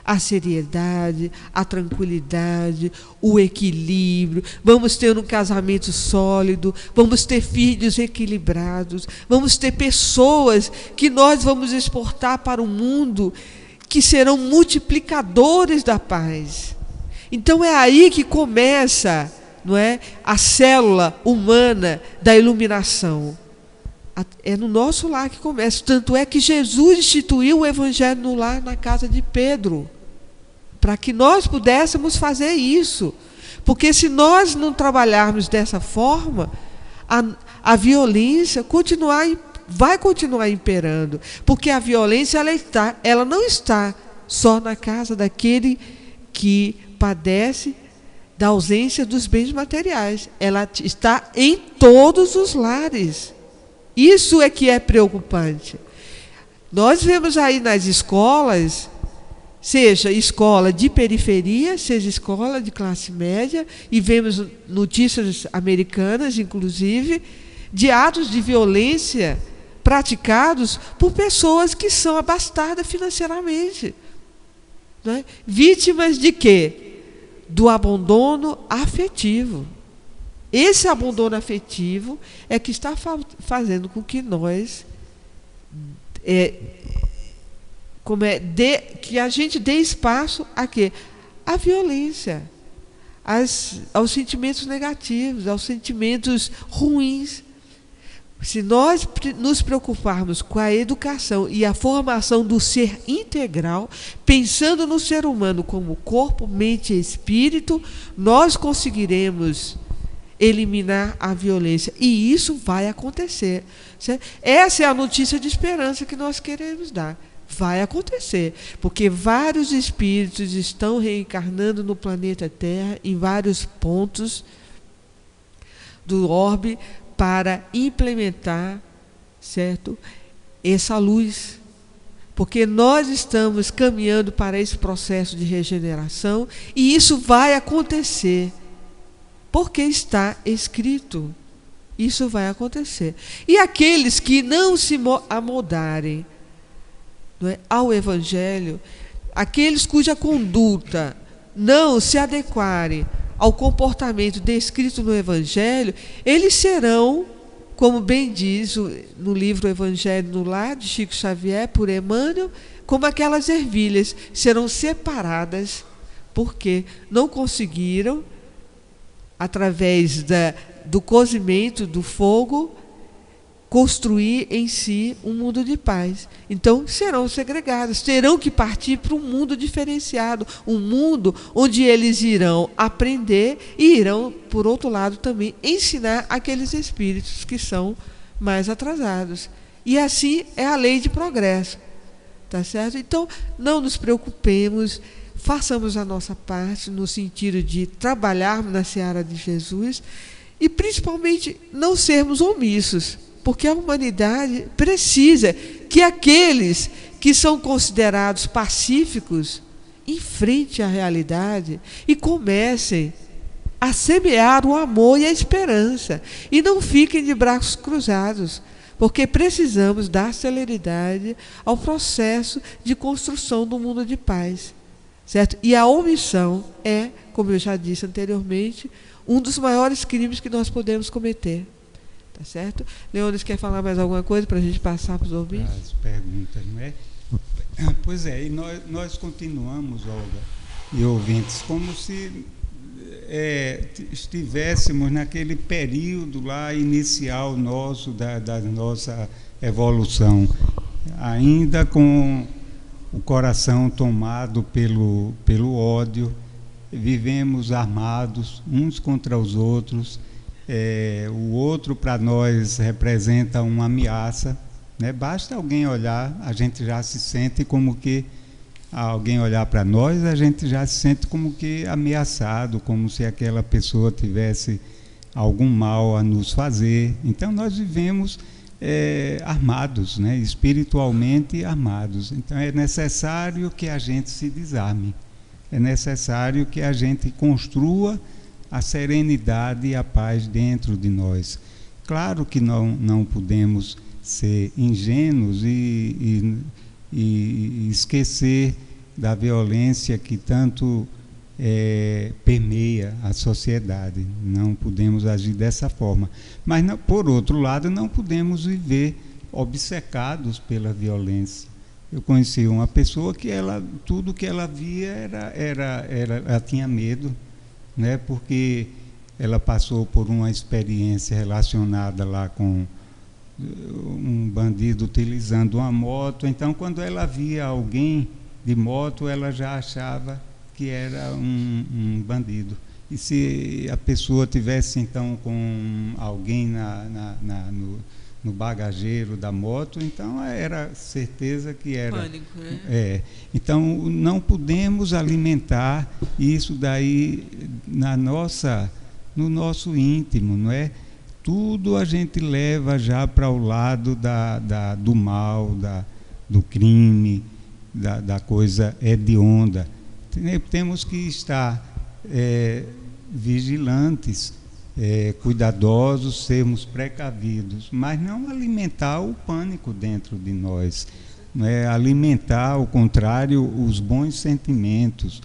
a seriedade, a tranquilidade, o equilíbrio, vamos ter um casamento sólido, vamos ter filhos equilibrados, vamos ter pessoas que nós vamos exportar para o mundo, que serão multiplicadores da paz. Então é aí que começa, não é, a célula humana da iluminação. É no nosso lar que começa. Tanto é que Jesus instituiu o Evangelho no lar, na casa de Pedro, para que nós pudéssemos fazer isso. Porque se nós não trabalharmos dessa forma, a violência vai continuar imperando, porque a violência ela não está só na casa daquele que padece da ausência dos bens materiais, ela está em todos os lares. Isso é que é preocupante. Nós vemos aí nas escolas, seja escola de periferia, seja escola de classe média, e vemos notícias americanas, inclusive, de atos de violência praticados por pessoas que são abastadas financeiramente, né? Vítimas de quê? Do abandono afetivo. Esse abandono afetivo é que está fazendo com que nós que a gente dê espaço a quê? À violência, aos sentimentos negativos, aos sentimentos ruins. Se nós nos preocuparmos com a educação e a formação do ser integral, pensando no ser humano como corpo, mente e espírito, nós conseguiremos eliminar a violência. E isso vai acontecer. Certo? Essa é a notícia de esperança que nós queremos dar. Vai acontecer, porque vários espíritos estão reencarnando no planeta Terra, em vários pontos do orbe, para implementar, certo, essa luz. porque nós estamos caminhando para esse processo de regeneração e isso vai acontecer, porque está escrito. Isso vai acontecer. E aqueles que não se amoldarem, não é, ao Evangelho, aqueles cuja conduta não se adequarem ao comportamento descrito no Evangelho, eles serão, como bem diz no livro Evangelho no Lar, de Chico Xavier, por Emmanuel, como aquelas ervilhas, serão separadas, porque não conseguiram, através do cozimento do fogo, construir em si um mundo de paz. Então, serão segregados, terão que partir para um mundo diferenciado, um mundo onde eles irão aprender e irão, por outro lado, também ensinar aqueles espíritos que são mais atrasados. E assim é a lei de progresso. Tá certo? Então, não nos preocupemos, façamos a nossa parte no sentido de trabalharmos na seara de Jesus e, principalmente, não sermos omissos, porque a humanidade precisa que aqueles que são considerados pacíficos enfrentem a realidade e comecem a semear o amor e a esperança e não fiquem de braços cruzados, porque precisamos dar celeridade ao processo de construção do mundo de paz, certo? E a omissão é, como eu já disse anteriormente, um dos maiores crimes que nós podemos cometer. Tá certo? Leônidas, quer falar mais alguma coisa para a gente passar para os ouvintes? As perguntas, não é? Pois é, e nós continuamos, Olga, e ouvintes, como se estivéssemos naquele período lá inicial nosso, da nossa evolução, ainda com o coração tomado pelo ódio, vivemos armados uns contra os outros. O outro para nós representa uma ameaça, né? Basta alguém olhar, a gente já se sente como que, alguém olhar para nós, a gente já se sente como que ameaçado, como se aquela pessoa tivesse algum mal a nos fazer. Então nós vivemos armados, né? Espiritualmente armados. Então é necessário que a gente se desarme, é necessário que a gente construa a serenidade e a paz dentro de nós. Claro que não podemos ser ingênuos e esquecer da violência que tanto permeia a sociedade. Não podemos agir dessa forma. Mas, por outro lado, não podemos viver obcecados pela violência. Eu conheci uma pessoa que tudo que ela via ela tinha medo, né? Porque ela passou por uma experiência relacionada lá com um bandido utilizando uma moto. Então, quando ela via alguém de moto, ela já achava que era um bandido. E se a pessoa tivesse, então, com alguém no bagageiro da moto, então era certeza que era pânico, né? Então não podemos alimentar isso daí no nosso íntimo, não é? Tudo a gente leva já para o lado do mal, do crime, da coisa hedionda. Temos que estar vigilantes, cuidadosos, sermos precavidos, mas não alimentar o pânico dentro de nós, alimentar, ao contrário, os bons sentimentos,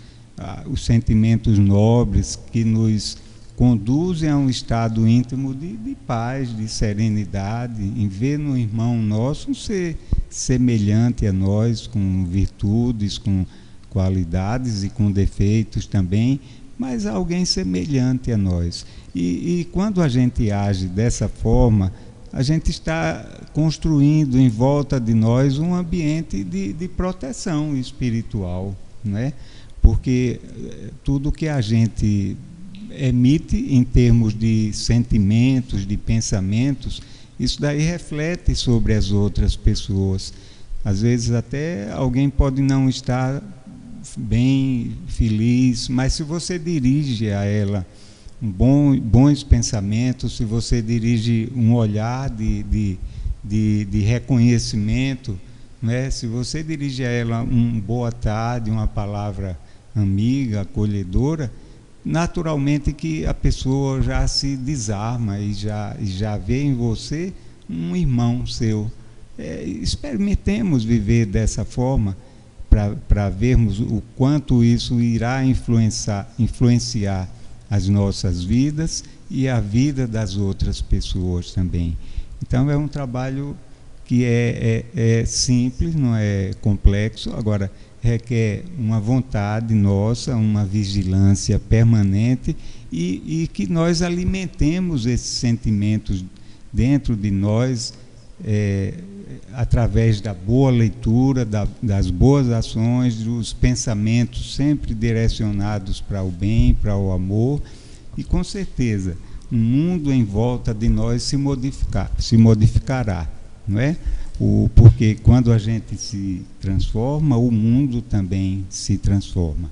os sentimentos nobres que nos conduzem a um estado íntimo de paz, de serenidade, em ver no irmão nosso um ser semelhante a nós, com virtudes, com qualidades e com defeitos também, mas alguém semelhante a nós. E quando a gente age dessa forma, a gente está construindo em volta de nós um ambiente de proteção espiritual, né? Porque tudo que a gente emite em termos de sentimentos, de pensamentos, isso daí reflete sobre as outras pessoas. Às vezes até alguém pode não estar bem, feliz, mas se você dirige a ela bons pensamentos, se você dirige um olhar de reconhecimento né? Se você dirige a ela um boa tarde, uma palavra amiga, acolhedora, naturalmente que a pessoa já se desarma e já vê em você um irmão seu. Experimentemos viver dessa forma para vermos o quanto isso irá influenciar as nossas vidas e a vida das outras pessoas também. Então é um trabalho que é simples, não é complexo, agora requer uma vontade nossa, uma vigilância permanente e que nós alimentemos esses sentimentos dentro de nós através da boa leitura, das boas ações, dos pensamentos sempre direcionados para o bem, para o amor, e com certeza o mundo em volta de nós se modificará, não é? Porque quando a gente se transforma, o mundo também se transforma.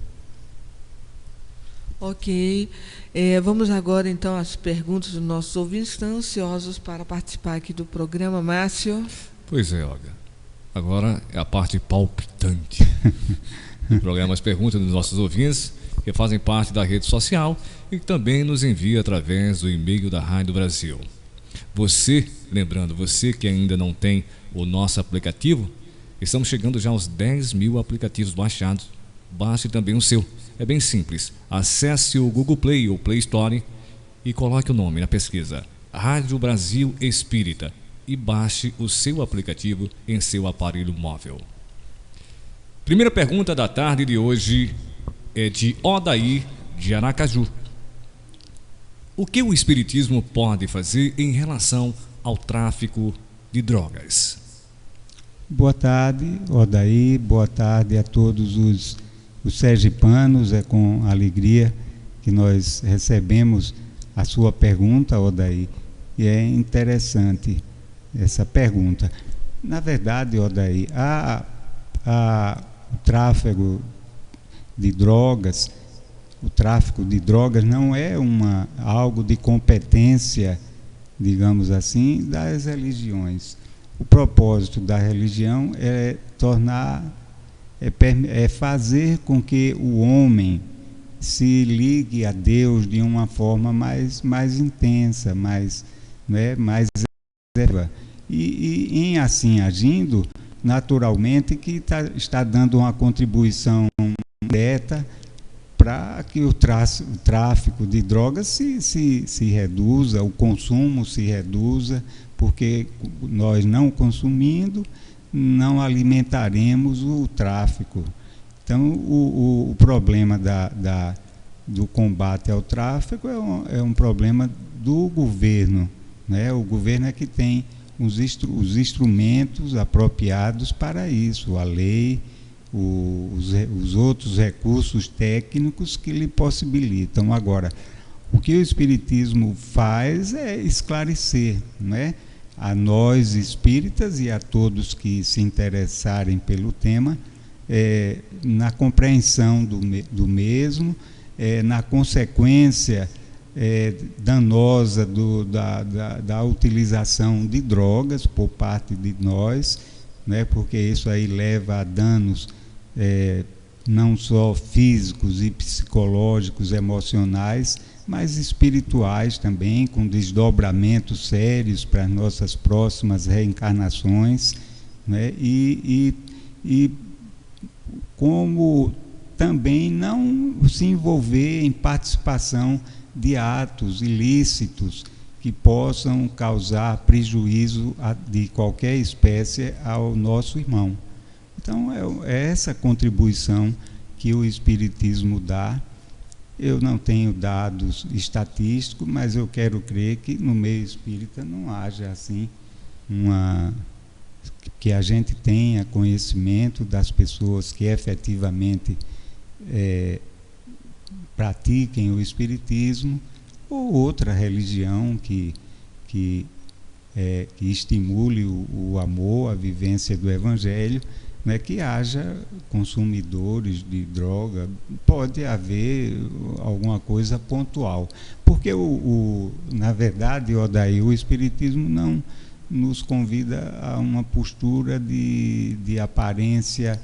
Ok. Vamos agora, então, às perguntas dos nossos ouvintes que estão ansiosos para participar aqui do programa. Márcio? Pois é, Olga. Agora é a parte palpitante do programa, as perguntas dos nossos ouvintes, que fazem parte da rede social e que também nos envia através do e-mail da Rádio Brasil. Você, lembrando, você que ainda não tem o nosso aplicativo, estamos chegando já aos 10 mil aplicativos baixados. Baixe também o seu. É bem simples. Acesse o Google Play ou Play Store e coloque o nome na pesquisa Rádio Brasil Espírita e baixe o seu aplicativo em seu aparelho móvel. Primeira pergunta da tarde de hoje é de Odaí, de Aracaju. O que o Espiritismo pode fazer em relação ao tráfico de drogas? Boa tarde, Odaí. Boa tarde a todos os sergipanos. É com alegria que nós recebemos a sua pergunta, Odaí. E é interessante essa pergunta. Na verdade, Odaí, o tráfico de drogas não é algo de competência, digamos assim, das religiões. O propósito da religião é fazer com que o homem se ligue a Deus de uma forma mais intensa, mais reserva. E em assim agindo, naturalmente que está dando uma contribuição direta para que o tráfico de drogas se reduza, o consumo se reduza, porque nós não consumindo, não alimentaremos o tráfico. Então, o problema do combate ao tráfico é um problema do governo, né? O governo é que tem os instrumentos apropriados para isso, a lei, os outros recursos técnicos que lhe possibilitam. Agora, o que o Espiritismo faz é esclarecer, né, a nós espíritas e a todos que se interessarem pelo tema, na compreensão do mesmo, na consequência danosa da utilização de drogas por parte de nós, né, porque isso aí leva a danos não só físicos e psicológicos, emocionais, mas espirituais também, com desdobramentos sérios para as nossas próximas reencarnações, né, e como também não se envolver em participação de atos ilícitos que possam causar prejuízo de qualquer espécie ao nosso irmão. Então, é essa contribuição que o Espiritismo dá. Eu não tenho dados estatísticos, mas eu quero crer que no meio espírita não haja assim que a gente tenha conhecimento das pessoas que efetivamente pratiquem o Espiritismo ou outra religião que estimule o amor, a vivência do Evangelho, né, que haja consumidores de droga. Pode haver alguma coisa pontual, porque na verdade, Odaí, o Espiritismo nos convida a uma postura de aparência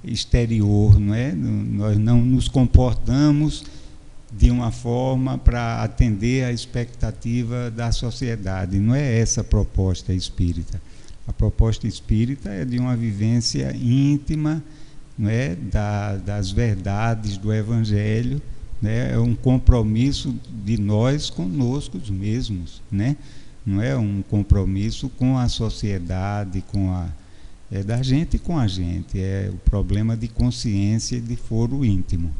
exterior, não é? Nós não nos comportamos de uma forma para atender à expectativa da sociedade. Não é essa a proposta espírita. A proposta espírita é de uma vivência íntima, não é? Das verdades do Evangelho, né? É um compromisso de nós conosco mesmos, né? Não é um compromisso com a sociedade, é da gente com a gente, é o problema de consciência e de foro íntimo.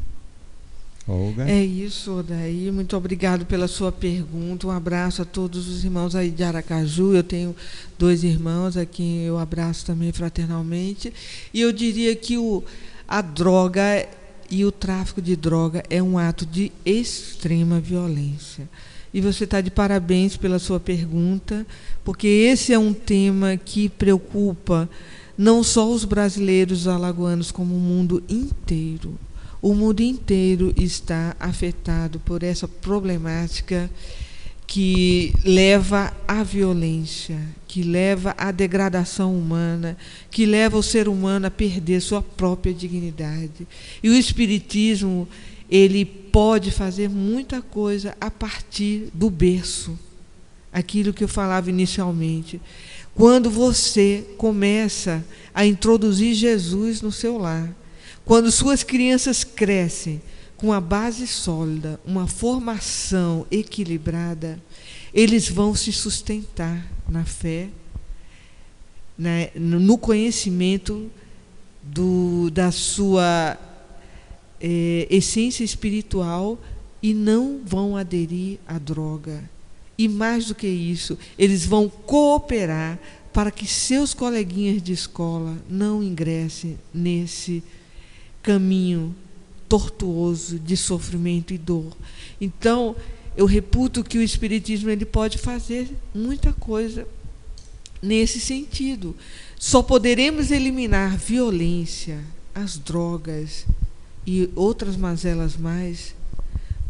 Olga? É isso, Odair. Muito obrigado pela sua pergunta. Um abraço a todos os irmãos aí de Aracaju. Eu tenho 2 irmãos a quem eu abraço também fraternalmente. E eu diria que a droga e o tráfico de droga é um ato de extrema violência. E você está de parabéns pela sua pergunta, porque esse é um tema que preocupa não só os brasileiros alagoanos, como o mundo inteiro. O mundo inteiro está afetado por essa problemática que leva à violência, que leva à degradação humana, que leva o ser humano a perder sua própria dignidade. E o Espiritismo, ele pode fazer muita coisa a partir do berço, aquilo que eu falava inicialmente. Quando você começa a introduzir Jesus no seu lar, quando suas crianças crescem com a base sólida, uma formação equilibrada, eles vão se sustentar na fé, no conhecimento da sua essência espiritual, e não vão aderir à droga. E mais do que isso, eles vão cooperar para que seus coleguinhas de escola não ingressem nesse caminho tortuoso de sofrimento e dor. Então, eu reputo que o Espiritismo ele pode fazer muita coisa nesse sentido. Só poderemos eliminar violência, as drogas e outras mazelas mais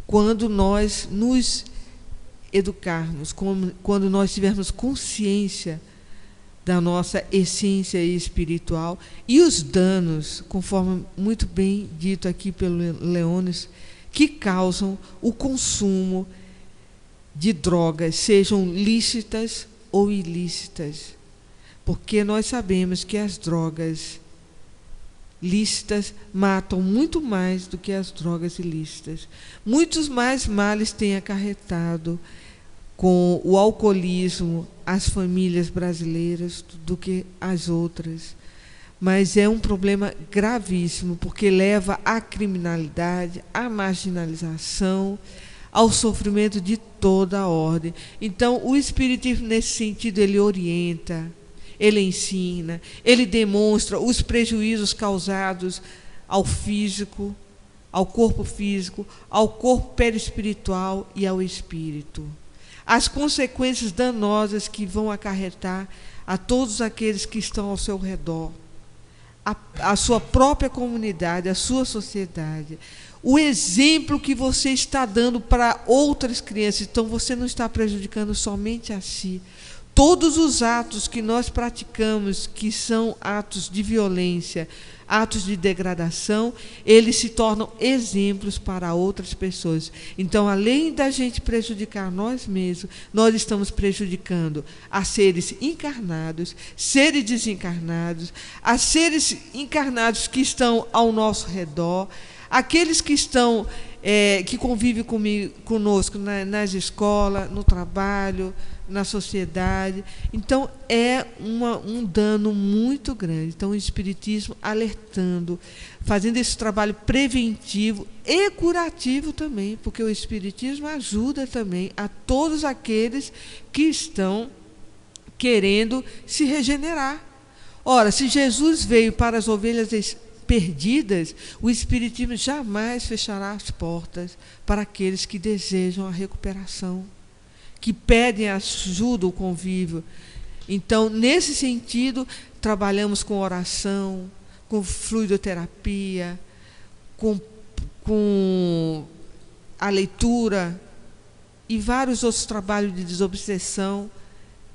quando nós nos educarmos, quando nós tivermos consciência da nossa essência espiritual e os danos, conforme muito bem dito aqui pelo Leones, que causam o consumo de drogas, sejam lícitas ou ilícitas. Porque nós sabemos que as drogas lícitas matam muito mais do que as drogas ilícitas. Muitos mais males têm acarretado com o alcoolismo as famílias brasileiras do que as outras. Mas é um problema gravíssimo, porque leva à criminalidade, à marginalização, ao sofrimento de toda a ordem. Então, o Espiritismo, nesse sentido, ele orienta, ele ensina, ele demonstra os prejuízos causados ao físico, ao corpo físico, ao corpo perispiritual e ao espírito. As consequências danosas que vão acarretar a todos aqueles que estão ao seu redor, a sua própria comunidade, a sua sociedade. O exemplo que você está dando para outras crianças, então você não está prejudicando somente a si. Todos os atos que nós praticamos, que são atos de violência, atos de degradação, eles se tornam exemplos para outras pessoas. Então, além da gente prejudicar nós mesmos, nós estamos prejudicando a seres encarnados, seres desencarnados, a seres encarnados que estão ao nosso redor, aqueles que estão, que convivem conosco nas escolas, no trabalho, na sociedade. Então, é um dano muito grande. Então, o Espiritismo alertando, fazendo esse trabalho preventivo e curativo também, porque o Espiritismo ajuda também a todos aqueles que estão querendo se regenerar. Ora, se Jesus veio para as ovelhas perdidas, o Espiritismo jamais fechará as portas para aqueles que desejam a recuperação, que pedem ajuda, o convívio. Então, nesse sentido, trabalhamos com oração, com fluidoterapia, com a leitura e vários outros trabalhos de desobsessão,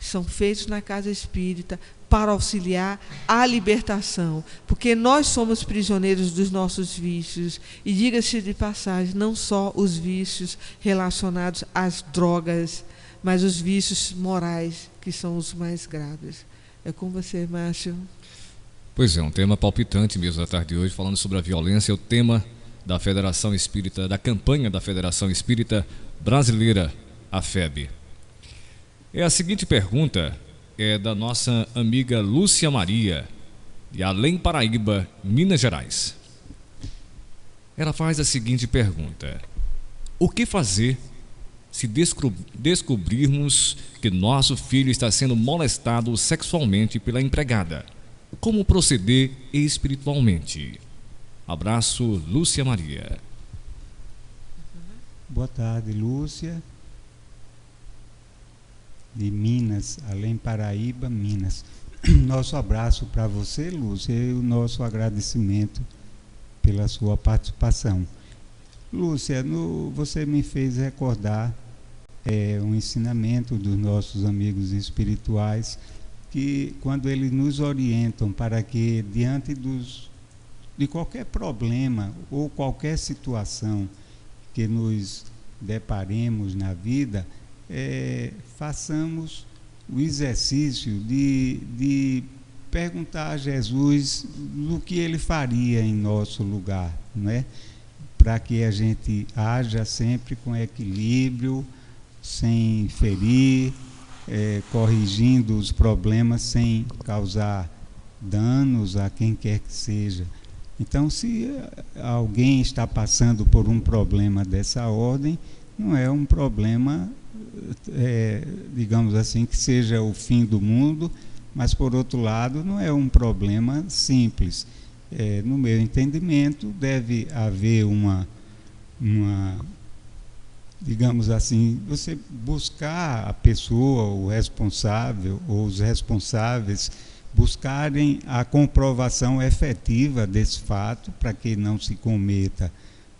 são feitos na casa espírita para auxiliar a libertação, porque nós somos prisioneiros dos nossos vícios, e diga-se de passagem, não só os vícios relacionados às drogas, mas os vícios morais, que são os mais graves. É com você, Márcio. Pois é, um tema palpitante mesmo da tarde de hoje, falando sobre a violência, o tema da Federação Espírita, da campanha da Federação Espírita Brasileira, a FEB. É a seguinte pergunta, é da nossa amiga Lúcia Maria, de Além Paraíba, Minas Gerais. Ela faz a seguinte pergunta: o que fazer se descobrirmos que nosso filho está sendo molestado sexualmente pela empregada? Como proceder espiritualmente? Abraço, Lúcia Maria. Boa tarde, Lúcia. De Minas, Além Paraíba, Minas. Nosso abraço para você, Lúcia, e o nosso agradecimento pela sua participação. Lúcia, você me fez recordar um ensinamento dos nossos amigos espirituais, que quando eles nos orientam para que, diante de qualquer problema ou qualquer situação que nos deparemos na vida, façamos o exercício de perguntar a Jesus o que ele faria em nosso lugar, não é? Para que a gente haja sempre com equilíbrio, sem ferir, corrigindo os problemas sem causar danos a quem quer que seja. Então, se alguém está passando por um problema dessa ordem, não é um problema, digamos assim, que seja o fim do mundo, mas, por outro lado, não é um problema simples. No meu entendimento, deve haver digamos assim, você buscar a pessoa, o responsável, ou os responsáveis, buscarem a comprovação efetiva desse fato, para que não se cometa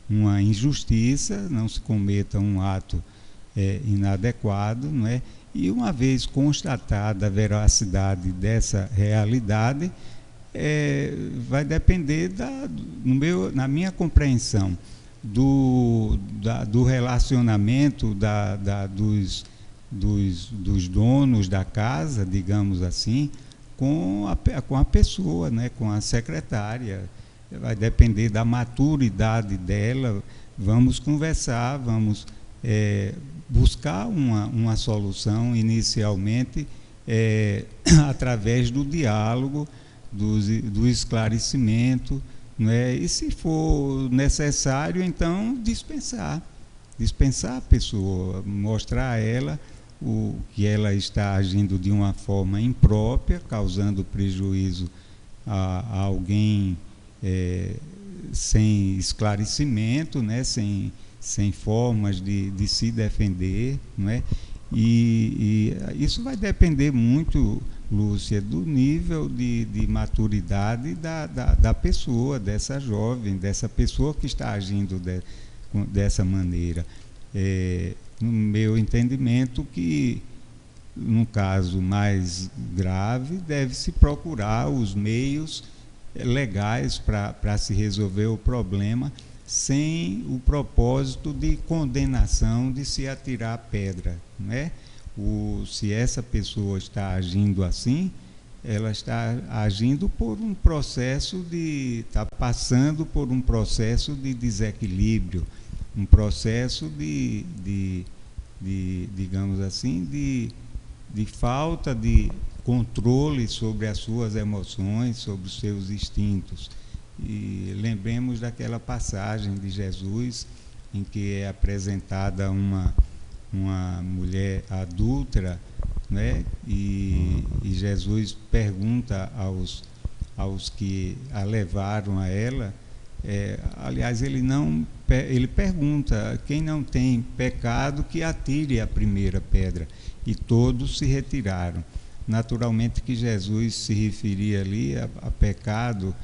uma injustiça, não se cometa um ato inadequado, não é? E uma vez constatada a veracidade dessa realidade, vai depender, na minha compreensão, do relacionamento dos donos da casa, digamos assim, com a pessoa, né, com a secretária. Vai depender da maturidade dela. Vamos conversar, vamos buscar uma solução inicialmente através do diálogo, do esclarecimento, né? E se for necessário, então dispensar a pessoa, mostrar a ela que ela está agindo de uma forma imprópria, causando prejuízo a alguém sem esclarecimento, né? sem formas de se defender, não é? E isso vai depender muito, Lúcia, do nível de maturidade da pessoa, dessa jovem, dessa pessoa que está agindo dessa maneira. No meu entendimento, que num caso mais grave, deve-se procurar os meios legais para se resolver o problema, sem o propósito de condenação, de se atirar pedra, não é? Se essa pessoa está agindo assim, ela está agindo por um processo está passando por um processo de desequilíbrio, um processo digamos assim, de falta de controle sobre as suas emoções, sobre os seus instintos. E lembremos daquela passagem de Jesus em que é apresentada uma mulher adúltera, né? E Jesus pergunta aos que a levaram a ela, aliás, ele pergunta: quem não tem pecado, que atire a primeira pedra. E todos se retiraram. Naturalmente que Jesus se referia ali a pecado,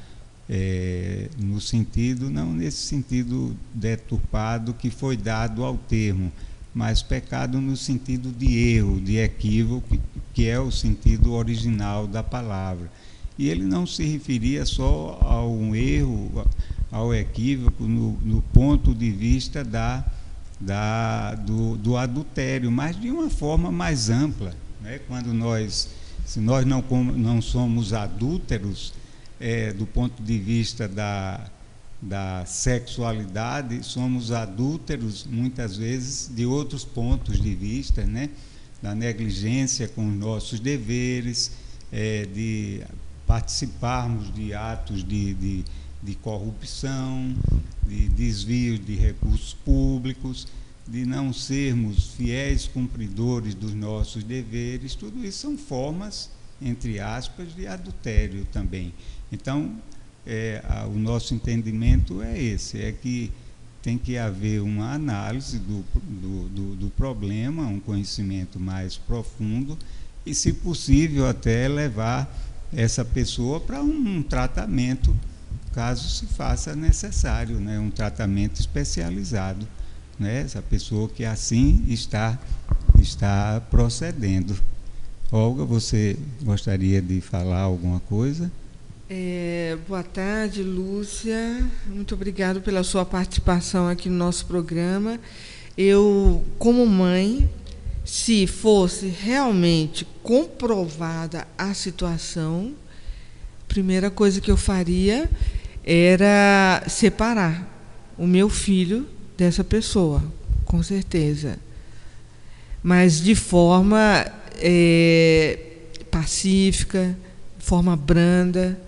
não nesse sentido deturpado que foi dado ao termo, mas pecado no sentido de erro, de equívoco, que é o sentido original da palavra. E ele não se referia só ao erro, ao equívoco, no ponto de vista do adultério, mas de uma forma mais ampla, né? Se nós não somos adúlteros, do ponto de vista da sexualidade, somos adúlteros muitas vezes de outros pontos de vista, né? Da negligência com os nossos deveres, de participarmos de atos de corrupção, de desvio de recursos públicos, de não sermos fiéis cumpridores dos nossos deveres. Tudo isso são formas, entre aspas, de adultério também. Então, o nosso entendimento é esse, é que tem que haver uma análise do problema, um conhecimento mais profundo e, se possível, até levar essa pessoa para um tratamento, caso se faça necessário, né? Um tratamento especializado, né? Essa pessoa que assim está procedendo. Olga, você gostaria de falar alguma coisa? Boa tarde, Lúcia. Muito obrigado pela sua participação aqui no nosso programa. Eu, como mãe, se fosse realmente comprovada a situação, a primeira coisa que eu faria era separar o meu filho dessa pessoa, com certeza. Mas de forma pacífica, de forma branda,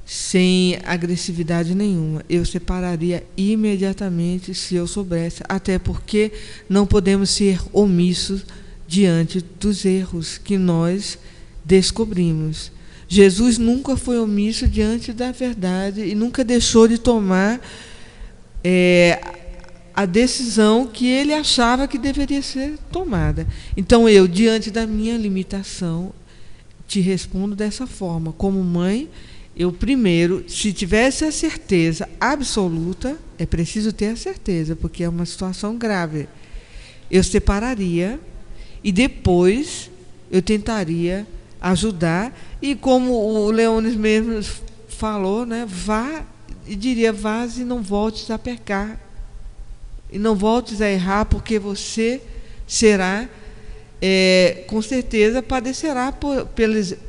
sem agressividade nenhuma. Eu separaria imediatamente se eu soubesse, até porque não podemos ser omissos diante dos erros que nós descobrimos. Jesus nunca foi omisso diante da verdade e nunca deixou de tomar a decisão que ele achava que deveria ser tomada. Então, eu, diante da minha limitação, te respondo dessa forma. Como mãe, eu primeiro, se tivesse a certeza absoluta, é preciso ter a certeza, porque é uma situação grave, eu separaria e depois eu tentaria ajudar. E como o Leones mesmo falou, né, vá e não voltes a pecar. E não voltes a errar, porque você será, com certeza, padecerá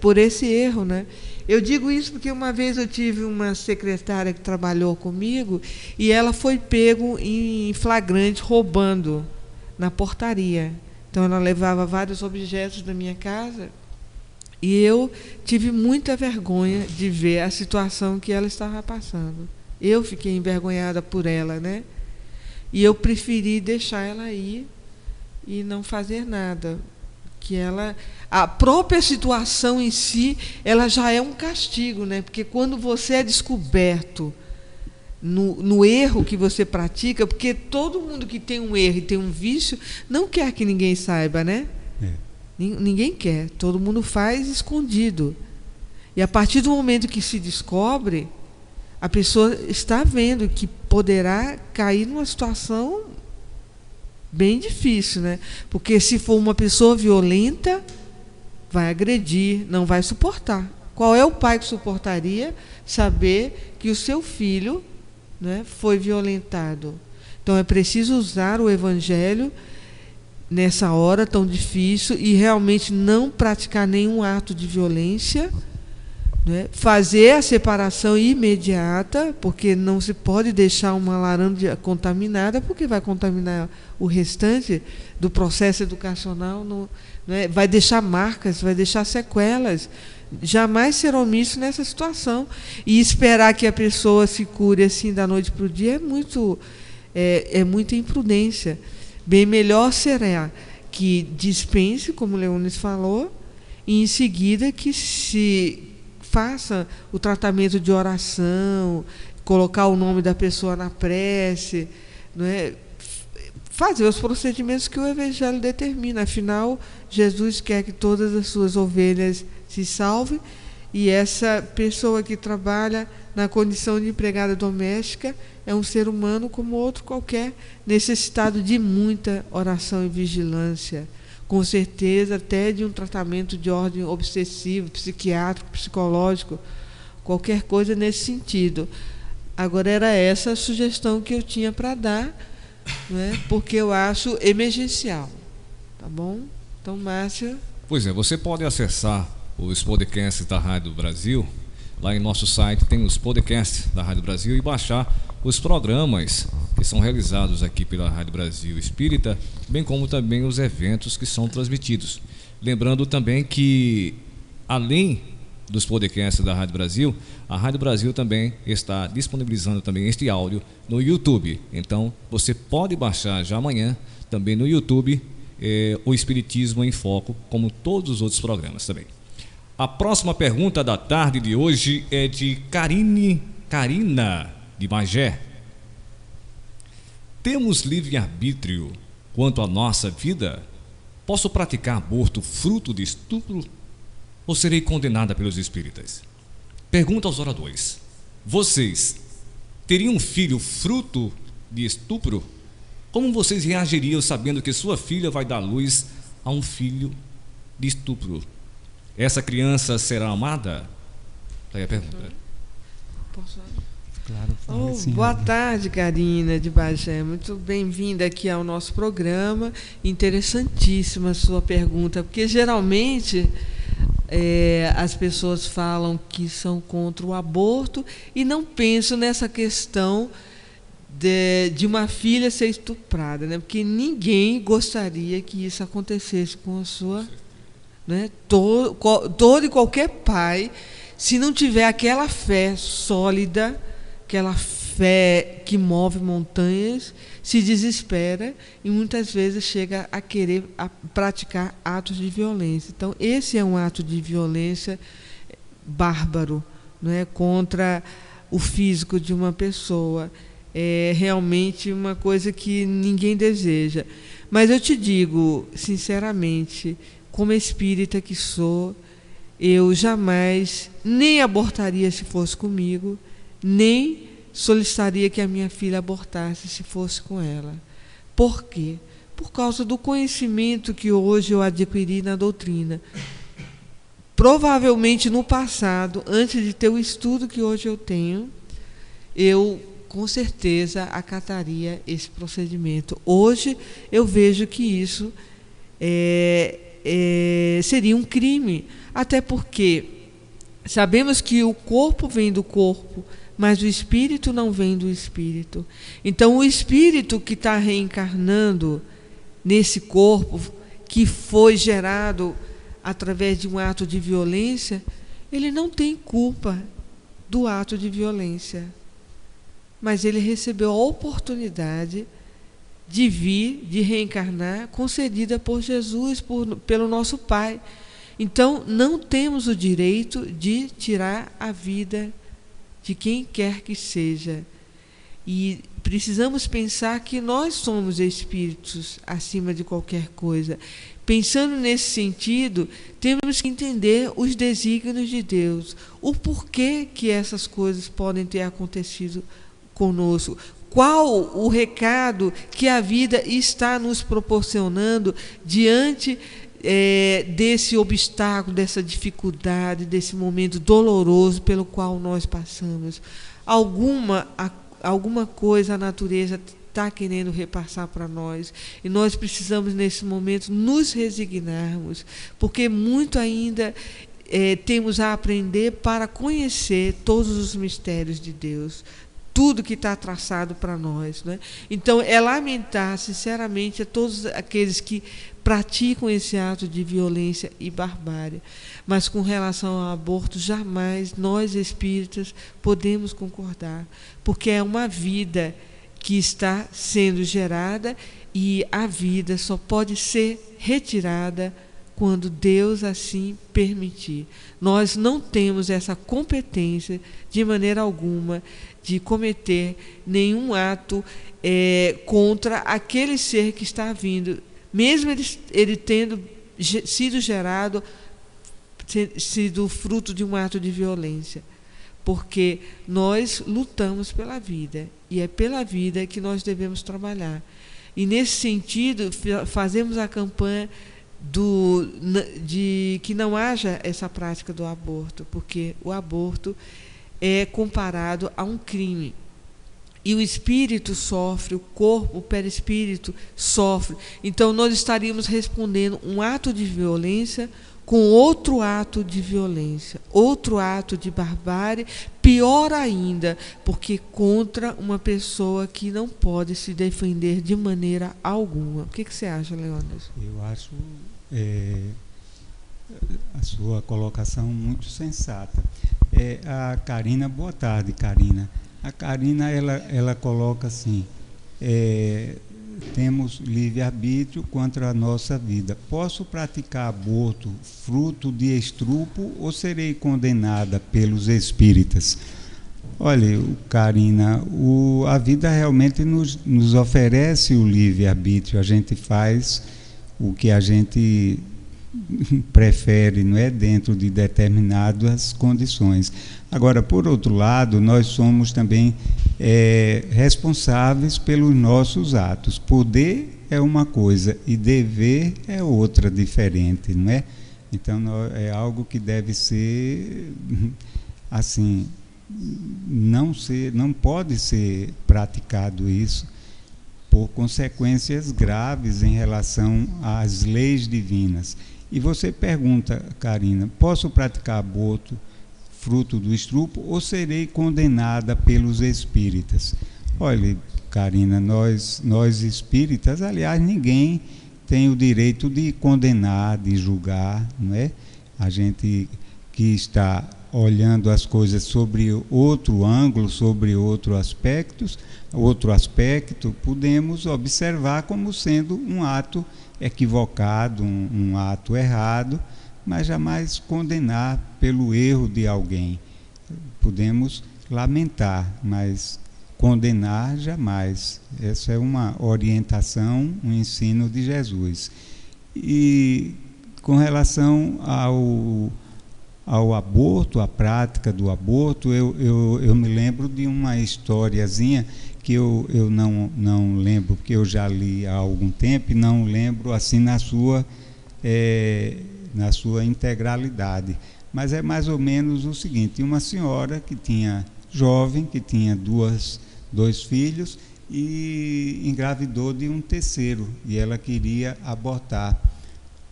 por esse erro, né? Eu digo isso porque uma vez eu tive uma secretária que trabalhou comigo e ela foi pego em flagrante roubando na portaria. Então, ela levava vários objetos da minha casa e eu tive muita vergonha de ver a situação que ela estava passando. Eu fiquei envergonhada por ela, né? E eu preferi deixar ela ir e não fazer nada. Que a própria situação em si, ela já é um castigo, né? Porque quando você é descoberto no erro que você pratica, porque todo mundo que tem um erro e tem um vício não quer que ninguém saiba, né? Ninguém quer, todo mundo faz escondido. E a partir do momento que se descobre, a pessoa está vendo que poderá cair numa situação bem difícil, né? Porque se for uma pessoa violenta, vai agredir, não vai suportar. Qual é o pai que suportaria saber que o seu filho, né, foi violentado? Então é preciso usar o Evangelho nessa hora tão difícil e realmente não praticar nenhum ato de violência, né? Fazer a separação imediata, porque não se pode deixar uma laranja contaminada, porque vai contaminar o restante do processo educacional, né? Vai deixar marcas, vai deixar sequelas. Jamais ser omisso nessa situação. E esperar que a pessoa se cure assim da noite para o dia é muita imprudência. Bem melhor será que dispense, como o Leones falou, e em seguida que se faça o tratamento de oração, colocar o nome da pessoa na prece, não é? Fazer os procedimentos que o Evangelho determina. Afinal, Jesus quer que todas as suas ovelhas se salvem E essa pessoa que trabalha na condição de empregada doméstica é um ser humano como outro qualquer, necessitado de muita oração e vigilância, com certeza até de um tratamento de ordem obsessivo, psiquiátrico, psicológico, qualquer coisa nesse sentido. Agora, era essa a sugestão que eu tinha para dar, né, porque eu acho emergencial. Tá bom? Então, Márcia... Pois é, você pode acessar os podcasts da Rádio Brasil. Lá em nosso site tem os podcasts da Rádio Brasil e baixar os programas que são realizados aqui pela Rádio Brasil Espírita, bem como também os eventos que são transmitidos. Lembrando também que, além dos podcasts da Rádio Brasil, a Rádio Brasil também está disponibilizando também este áudio no YouTube. Então, você pode baixar já amanhã também no YouTube o Espiritismo em Foco, como todos os outros programas também. A próxima pergunta da tarde de hoje é de Carina de Magé. Temos livre-arbítrio quanto à nossa vida? Posso praticar aborto fruto de estupro ou serei condenada pelos espíritas? Pergunta aos oradores: vocês teriam um filho fruto de estupro? Como vocês reagiriam sabendo que sua filha vai dar luz a um filho de estupro? Essa criança será amada? Daí a pergunta. Posso? Claro, Boa tarde, Carina de Bagé. Muito bem-vinda aqui ao nosso programa. Interessantíssima a sua pergunta, porque geralmente as pessoas falam que são contra o aborto e não pensam nessa questão de uma filha ser estuprada, né? Porque ninguém gostaria que isso acontecesse com a sua, né? Todo e qualquer pai, se não tiver aquela fé sólida, aquela fé que move montanhas, se desespera e muitas vezes chega a querer praticar atos de violência. Então, esse é um ato de violência bárbaro, né? Contra o físico de uma pessoa. É realmente uma coisa que ninguém deseja. Mas eu te digo, sinceramente, como espírita que sou, eu jamais nem abortaria se fosse comigo, nem solicitaria que a minha filha abortasse se fosse com ela. Por quê? Por causa do conhecimento que hoje eu adquiri na doutrina. Provavelmente no passado, antes de ter o estudo que hoje eu tenho, eu com certeza acataria esse procedimento. Hoje eu vejo que isso seria um crime, até porque sabemos que o corpo vem do corpo, mas o espírito não vem do espírito. Então, o espírito que está reencarnando nesse corpo, que foi gerado através de um ato de violência, ele não tem culpa do ato de violência. Mas ele recebeu a oportunidade de vir, de reencarnar, concedida por Jesus, pelo nosso Pai. Então, não temos o direito de tirar a vida de quem quer que seja. E precisamos pensar que nós somos espíritos acima de qualquer coisa. Pensando nesse sentido, temos que entender os desígnios de Deus, o porquê que essas coisas podem ter acontecido conosco, qual o recado que a vida está nos proporcionando diante desse obstáculo, dessa dificuldade, desse momento doloroso pelo qual nós passamos. Alguma coisa a natureza está querendo repassar para nós, e nós precisamos nesse momento nos resignarmos, porque muito ainda temos a aprender para conhecer todos os mistérios de Deus, tudo que está traçado para nós, né? Então, é lamentar, sinceramente, a todos aqueles que praticam esse ato de violência e barbárie. Mas, com relação ao aborto, jamais nós, espíritas, podemos concordar, porque é uma vida que está sendo gerada e a vida só pode ser retirada quando Deus assim permitir. Nós não temos essa competência, de maneira alguma, de cometer nenhum ato contra aquele ser que está vindo, mesmo ele tendo sido gerado sido fruto de um ato de violência, porque nós lutamos pela vida e é pela vida que nós devemos trabalhar. E nesse sentido fazemos a campanha de que não haja essa prática do aborto, porque o aborto é comparado a um crime. E o espírito sofre, o corpo, o perispírito sofre. Então, nós estaríamos respondendo um ato de violência com outro ato de violência, outro ato de barbárie, pior ainda, porque contra uma pessoa que não pode se defender de maneira alguma. O que você acha, Leônidas? Eu acho a sua colocação muito sensata. A Karina, boa tarde, Karina. A Karina, ela coloca assim, temos livre-arbítrio contra a nossa vida. Posso praticar aborto fruto de estrupo ou serei condenada pelos espíritas? Olha, Karina, a vida realmente nos oferece o livre-arbítrio. A gente faz o que a gente prefere, não é, dentro de determinadas condições. Agora, por outro lado, nós somos também responsáveis pelos nossos atos. Poder é uma coisa e dever é outra, diferente, não é? Então, é algo que deve ser assim, não pode ser praticado isso por consequências graves em relação às leis divinas. E você pergunta, Karina, posso praticar aborto fruto do estrupo ou serei condenada pelos espíritas? Olha, Karina, nós espíritas, aliás, ninguém tem o direito de condenar, de julgar, não é? A gente que está olhando as coisas sobre outro ângulo, sobre outro aspecto, podemos observar como sendo um ato equivocado, um ato errado, mas jamais condenar pelo erro de alguém. Podemos lamentar, mas condenar jamais. Essa é uma orientação, um ensino de Jesus. E com relação ao aborto, a prática do aborto, eu me lembro de uma historiazinha que eu não lembro, porque eu já li há algum tempo e não lembro assim na sua integralidade. Mas é mais ou menos o seguinte: uma senhora jovem, que tinha dois filhos e engravidou de um terceiro, e ela queria abortar.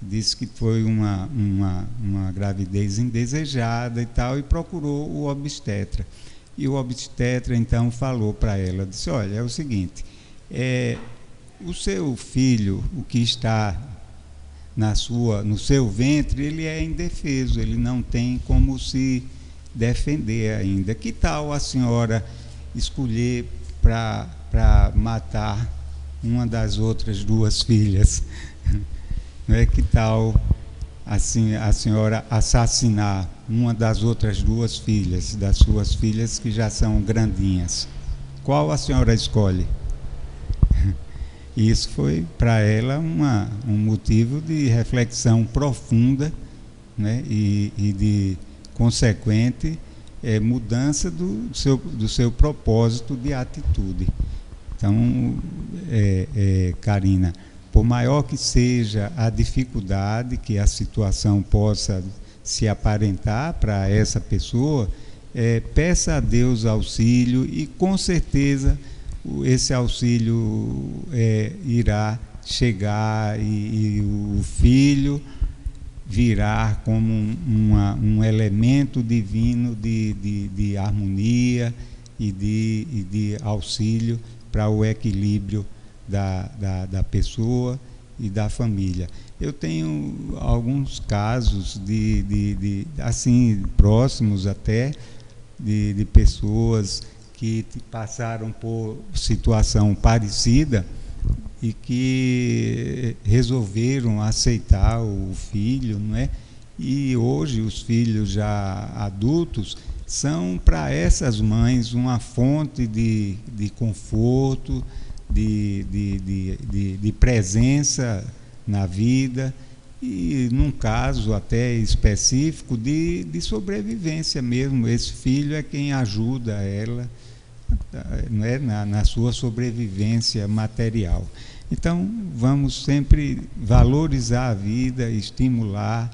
Disse que foi uma gravidez indesejada e tal, e procurou o obstetra. E o obstetra então falou para ela, disse: olha, é o seguinte, o seu filho, o que está no seu ventre, ele é indefeso, ele não tem como se defender ainda. Que tal a senhora escolher para matar uma das outras duas filhas? Não é? Que tal assim a senhora assassinar uma das outras duas filhas, das suas filhas que já são grandinhas? Qual a senhora escolhe? Isso foi para ela um motivo de reflexão profunda, né? E de consequente mudança do seu propósito de atitude. Então, Karina, por maior que seja a dificuldade que a situação possa se aparentar para essa pessoa, peça a Deus auxílio e com certeza esse auxílio irá chegar e o filho virá como um elemento divino de harmonia e de auxílio para o equilíbrio da pessoa e da família. Eu tenho alguns casos assim, próximos até, de pessoas que passaram por situação parecida e que resolveram aceitar o filho, não é? E hoje os filhos já adultos são para essas mães uma fonte de conforto, de presença na vida e num caso até específico de sobrevivência mesmo. Esse filho é quem ajuda ela, não é, na sua sobrevivência material. Então, vamos sempre valorizar a vida, estimular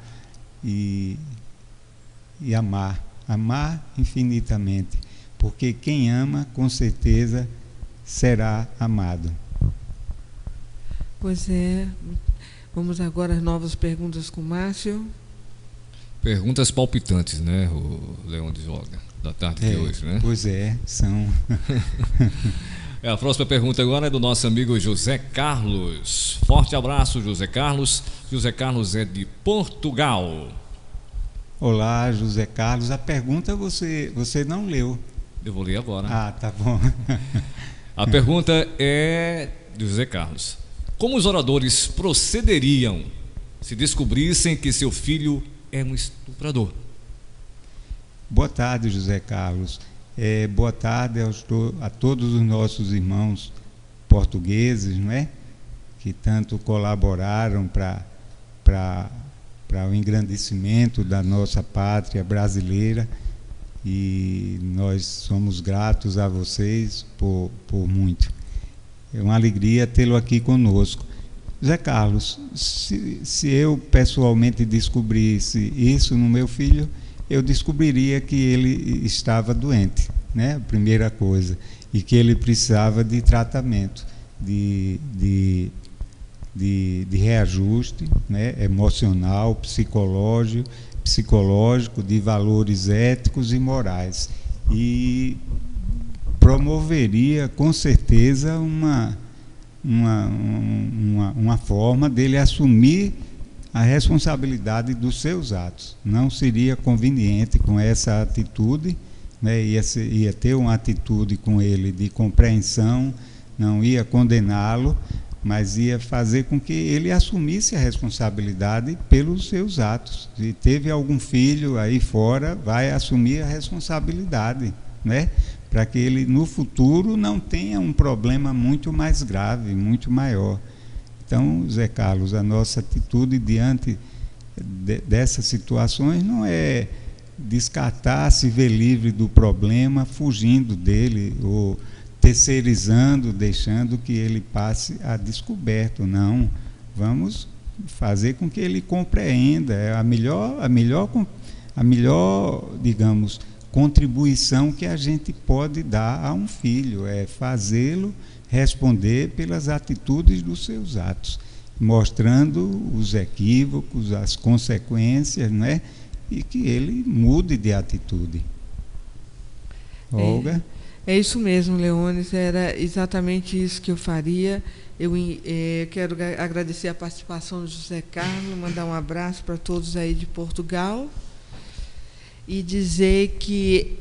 e amar infinitamente, porque quem ama, com certeza, será amado. Pois é. Vamos agora às novas perguntas com o Márcio. Perguntas palpitantes, né, o Leão de Joga, da tarde de hoje, né? Pois é, são. A próxima pergunta agora é do nosso amigo José Carlos. Forte abraço, José Carlos. José Carlos é de Portugal. Olá, José Carlos. A pergunta você não leu. Eu vou ler agora. Ah, tá bom. A pergunta é de José Carlos. Como os oradores procederiam se descobrissem que seu filho é um estuprador? Boa tarde, José Carlos. Boa tarde a todos os nossos irmãos portugueses, não é? Que tanto colaboraram para o engrandecimento da nossa pátria brasileira, e nós somos gratos a vocês por muito. É uma alegria tê-lo aqui conosco. Zé Carlos, se eu pessoalmente descobrisse isso no meu filho, eu descobriria que ele estava doente, né? A primeira coisa, e que ele precisava de tratamento, de reajuste, né? Emocional, psicológico, de valores éticos e morais, e promoveria com certeza uma forma dele assumir a responsabilidade dos seus atos. Não seria conveniente com essa atitude, né? Ia ter uma atitude com ele de compreensão, não ia condená-lo, mas ia fazer com que ele assumisse a responsabilidade pelos seus atos. Se teve algum filho aí fora, vai assumir a responsabilidade, né? Para que ele no futuro não tenha um problema muito mais grave, muito maior. Então, Zé Carlos, a nossa atitude diante dessas situações não é descartar, se ver livre do problema, fugindo dele ou terceirizando, deixando que ele passe a descoberto. Não, vamos fazer com que ele compreenda. É a melhor, digamos, contribuição que a gente pode dar a um filho, é fazê-lo responder pelas atitudes dos seus atos, mostrando os equívocos, as consequências, né? E que ele mude de atitude. Olga? É isso mesmo, Leônidas, era exatamente isso que eu faria. Eu quero agradecer a participação do José Carlos, mandar um abraço para todos aí de Portugal e dizer que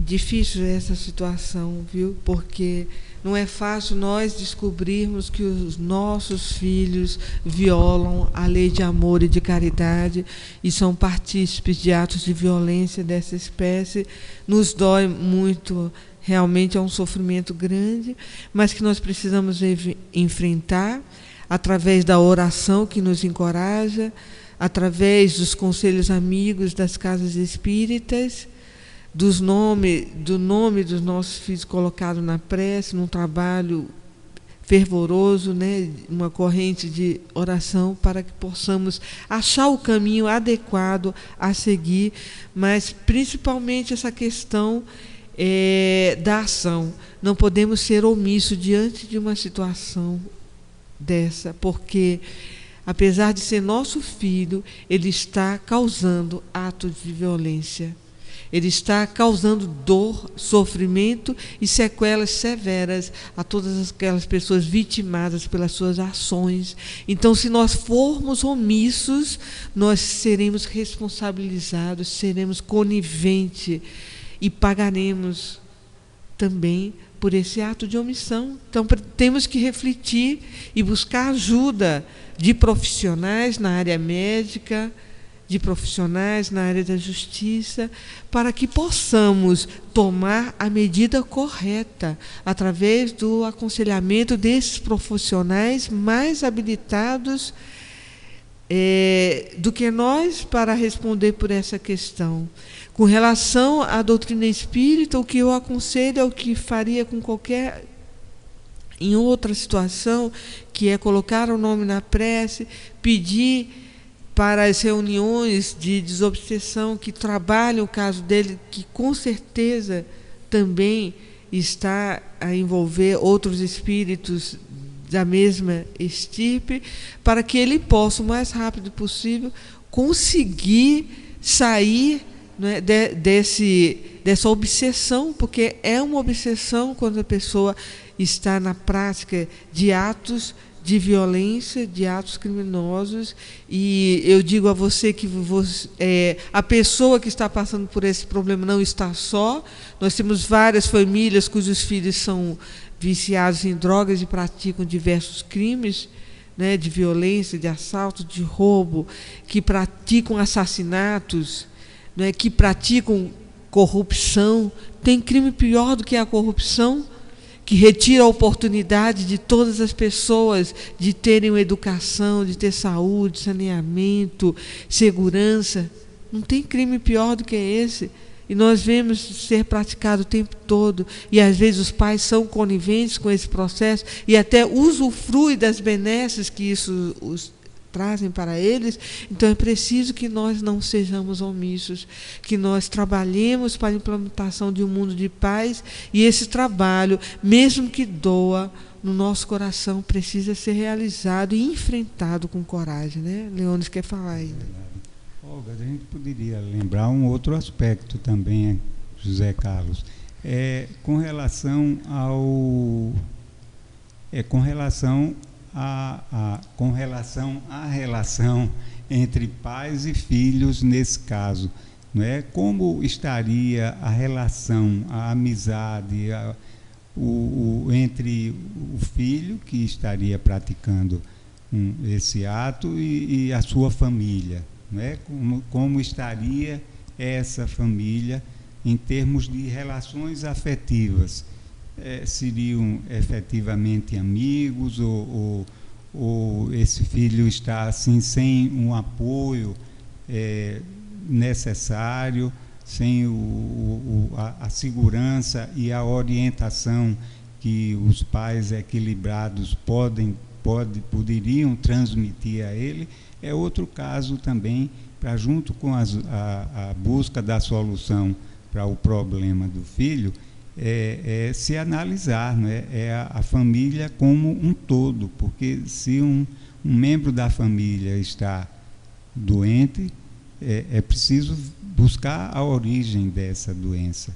difícil é essa situação, viu? Porque não é fácil nós descobrirmos que os nossos filhos violam a lei de amor e de caridade e são partícipes de atos de violência dessa espécie. Nos dói muito, realmente é um sofrimento grande, mas que nós precisamos enfrentar através da oração que nos encoraja, através dos conselhos amigos das casas espíritas, do nome dos nossos filhos colocado na prece, num trabalho fervoroso, né, uma corrente de oração para que possamos achar o caminho adequado a seguir, mas principalmente essa questão da ação. Não podemos ser omissos diante de uma situação dessa, porque apesar de ser nosso filho, ele está causando atos de violência. Ele está causando dor, sofrimento e sequelas severas a todas aquelas pessoas vitimadas pelas suas ações. Então, se nós formos omissos, nós seremos responsabilizados, seremos coniventes e pagaremos também por esse ato de omissão. Então, temos que refletir e buscar ajuda de profissionais na área médica, de profissionais na área da justiça, para que possamos tomar a medida correta, através do aconselhamento desses profissionais mais habilitados do que nós para responder por essa questão. Com relação à doutrina espírita, o que eu aconselho é o que faria com qualquer, em outra situação, que é colocar o nome na prece, pedir para as reuniões de desobsessão que trabalham o caso dele, que com certeza também está a envolver outros espíritos da mesma estirpe, para que ele possa, o mais rápido possível, conseguir sair, né, dessa obsessão, porque é uma obsessão quando a pessoa está na prática de atos de violência, de atos criminosos. E eu digo a você que a pessoa que está passando por esse problema não está só. Nós temos várias famílias cujos filhos são viciados em drogas e praticam diversos crimes, né, de violência, de assalto, de roubo, que praticam assassinatos, né, que praticam corrupção. Tem crime pior do que a corrupção, que retira a oportunidade de todas as pessoas de terem uma educação, de ter saúde, saneamento, segurança. Não tem crime pior do que esse. E nós vemos ser praticado o tempo todo. E às vezes os pais são coniventes com esse processo e até usufruem das benesses que isso trazem para eles. Então é preciso que nós não sejamos omissos, que nós trabalhemos para a implementação de um mundo de paz, e esse trabalho, mesmo que doa no nosso coração, precisa ser realizado e enfrentado com coragem, né? Leônidas quer falar ainda. Olga, a gente poderia lembrar um outro aspecto também, José Carlos, com relação à relação entre pais e filhos nesse caso, não é? Como estaria a relação, a amizade entre o filho que estaria praticando esse ato e a sua família, não é? Como estaria essa família em termos de relações afetivas? Seriam efetivamente amigos, ou esse filho está assim sem um apoio necessário, sem a segurança e a orientação que os pais equilibrados poderiam transmitir a ele? É outro caso também, para, junto com a busca da solução para o problema do filho, se analisar, né? A família como um todo, porque se um membro da família está doente, é preciso buscar a origem dessa doença.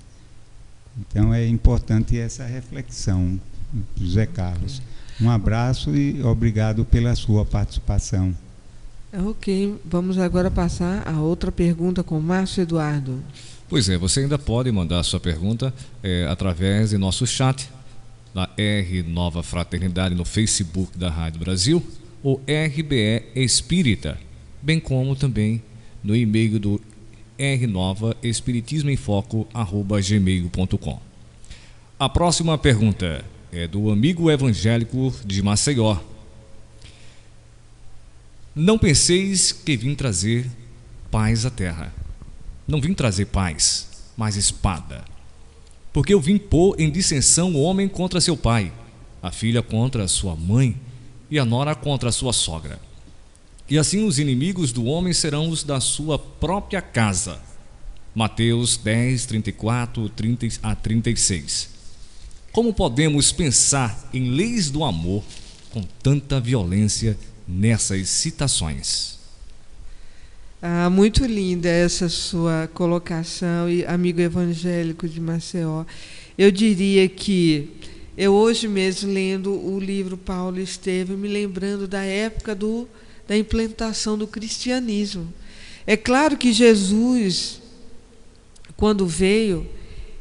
Então é importante essa reflexão, José Carlos. Um abraço e obrigado pela sua participação. Ok, vamos agora passar a outra pergunta com Márcio Eduardo. Pois é, você ainda pode mandar a sua pergunta através de nosso chat, da R Nova Fraternidade no Facebook da Rádio Brasil, ou RBE Espírita, bem como também no e-mail do rnovaespiritismoemfoco@gmail.com. A próxima pergunta é do amigo evangélico de Maceió. Não penseis que vim trazer paz à terra. Não vim trazer paz, mas espada. Porque eu vim pôr em dissensão o homem contra seu pai, a filha contra sua mãe e a nora contra sua sogra. E assim os inimigos do homem serão os da sua própria casa. Mateus 10, 34 a 36. Como podemos pensar em leis do amor com tanta violência nessas citações? Muito linda essa sua colocação, e amigo evangélico de Maceió. Eu diria que eu hoje mesmo, lendo o livro Paulo Estevam, me lembrando da época da implantação do cristianismo. É claro que Jesus, quando veio,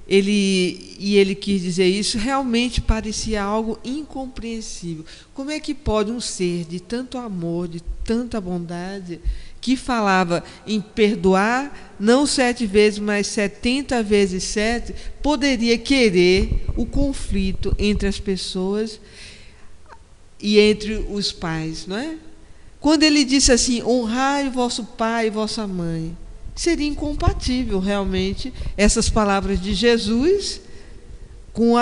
ele quis dizer isso, realmente parecia algo incompreensível. Como é que pode um ser de tanto amor, de tanta bondade, que falava em perdoar, não 7 vezes, mas 70 vezes 7, poderia querer o conflito entre as pessoas e entre os pais, não é? Quando ele disse assim, honrai vosso pai e vossa mãe, seria incompatível realmente essas palavras de Jesus com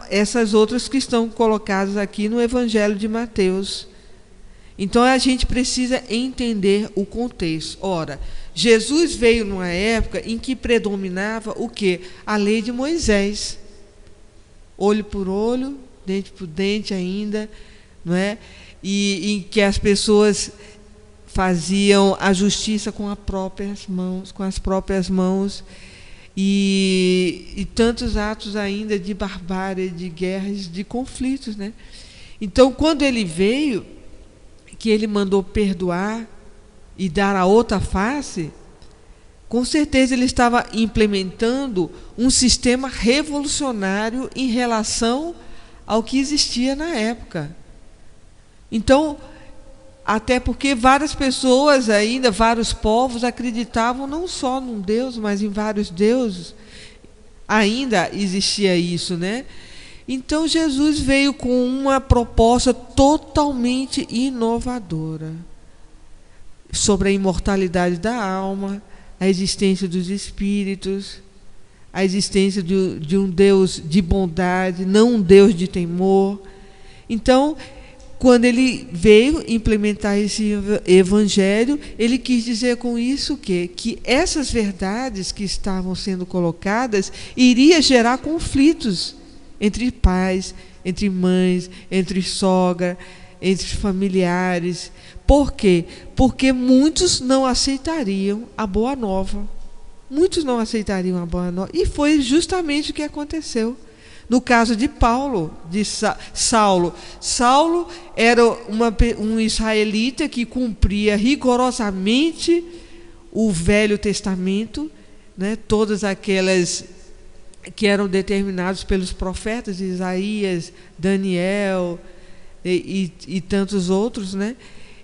essas outras que estão colocadas aqui no Evangelho de Mateus. Então a gente precisa entender o contexto. Ora, Jesus veio numa época em que predominava o quê? A lei de Moisés. Olho por olho, dente por dente ainda, não é? E em que as pessoas faziam a justiça com as próprias mãos, e tantos atos ainda de barbárie, de guerras, de conflitos, né? Então, quando ele veio, que ele mandou perdoar e dar a outra face, com certeza ele estava implementando um sistema revolucionário em relação ao que existia na época. Então, até porque várias pessoas ainda, vários povos acreditavam não só num Deus, mas em vários deuses. Ainda existia isso, né? Então Jesus veio com uma proposta totalmente inovadora sobre a imortalidade da alma, a existência dos espíritos, a existência de um Deus de bondade, não um Deus de temor. Então, quando ele veio implementar esse evangelho, ele quis dizer com isso o quê? Que essas verdades que estavam sendo colocadas iria gerar conflitos entre pais, entre mães, entre sogra, entre familiares. Por quê? Porque muitos não aceitariam a boa nova. Muitos não aceitariam a boa nova. E foi justamente o que aconteceu. No caso de Paulo, de Saulo. Saulo era um israelita que cumpria rigorosamente o Velho Testamento, né? Todas aquelas que eram determinados pelos profetas, Isaías, Daniel e tantos outros, né?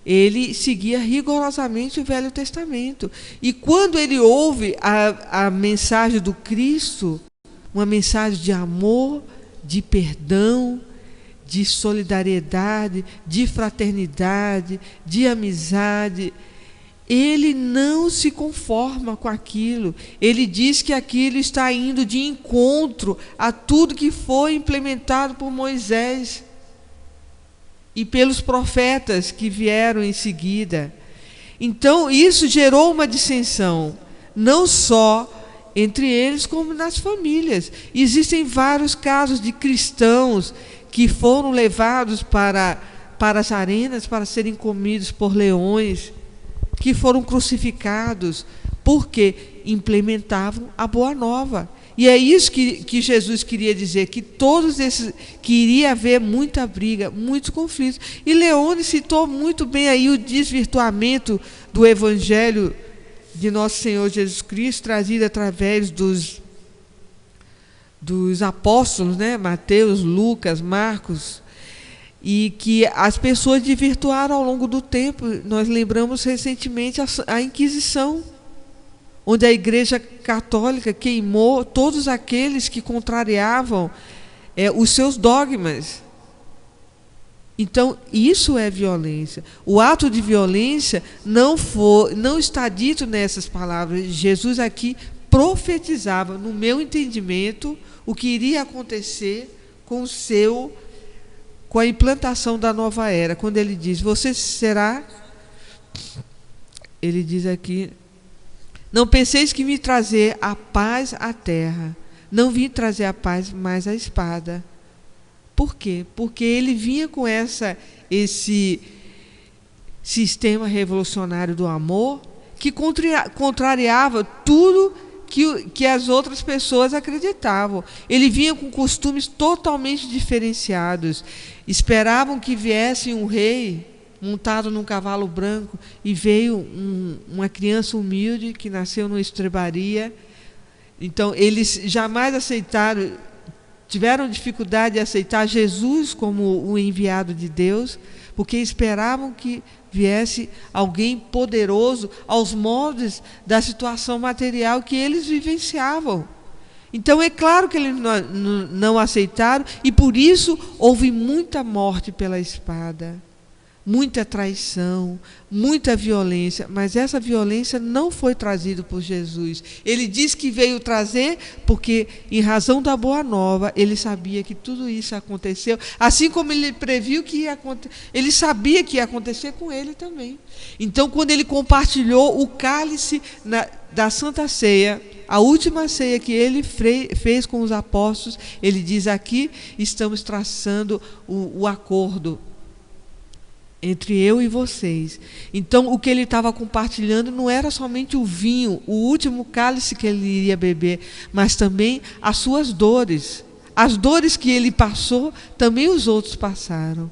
Ele seguia rigorosamente o Velho Testamento. E quando ele ouve a mensagem do Cristo, uma mensagem de amor, de perdão, de solidariedade, de fraternidade, de amizade, ele não se conforma com aquilo. Ele diz que aquilo está indo de encontro a tudo que foi implementado por Moisés e pelos profetas que vieram em seguida. Então, isso gerou uma dissensão, não só entre eles, como nas famílias. Existem vários casos de cristãos que foram levados para as arenas para serem comidos por leões, que foram crucificados, porque implementavam a boa nova. E é isso que Jesus queria dizer, que todos esses, que iria haver muita briga, muitos conflitos. E Leone citou muito bem aí o desvirtuamento do Evangelho de Nosso Senhor Jesus Cristo, trazido através dos apóstolos, né? Mateus, Lucas, Marcos, e que as pessoas desvirtuaram ao longo do tempo. Nós lembramos recentemente a Inquisição, onde a Igreja Católica queimou todos aqueles que contrariavam os seus dogmas. Então, isso é violência. O ato de violência não está dito nessas palavras. Jesus aqui profetizava, no meu entendimento, o que iria acontecer com a implantação da nova era. Quando ele diz, você será... Ele diz aqui, não penseis que vim trazer a paz à terra. Não vim trazer a paz, mas a espada. Por quê? Porque ele vinha com esse sistema revolucionário do amor que contrariava tudo que as outras pessoas acreditavam. Ele vinha com costumes totalmente diferenciados. Esperavam que viesse um rei montado num cavalo branco, e veio uma criança humilde que nasceu numa estrebaria. Então, eles jamais aceitaram, tiveram dificuldade de aceitar Jesus como o enviado de Deus, porque esperavam que viesse alguém poderoso aos moldes da situação material que eles vivenciavam. Então, é claro que eles não aceitaram, e por isso houve muita morte pela espada. muita traição, muita violência, mas essa violência não foi trazida por Jesus. Ele diz que veio trazer porque, em razão da boa nova, ele sabia que tudo isso aconteceu, assim como ele previu que ia acontecer, ele sabia que ia acontecer com ele também. Então, quando ele compartilhou o cálice da Santa Ceia, a última ceia que ele fez com os apóstolos, ele diz aqui, estamos traçando o acordo entre eu e vocês. Então, o que ele estava compartilhando não era somente o vinho, o último cálice que ele iria beber, mas também as suas dores. As dores que ele passou, também os outros passaram.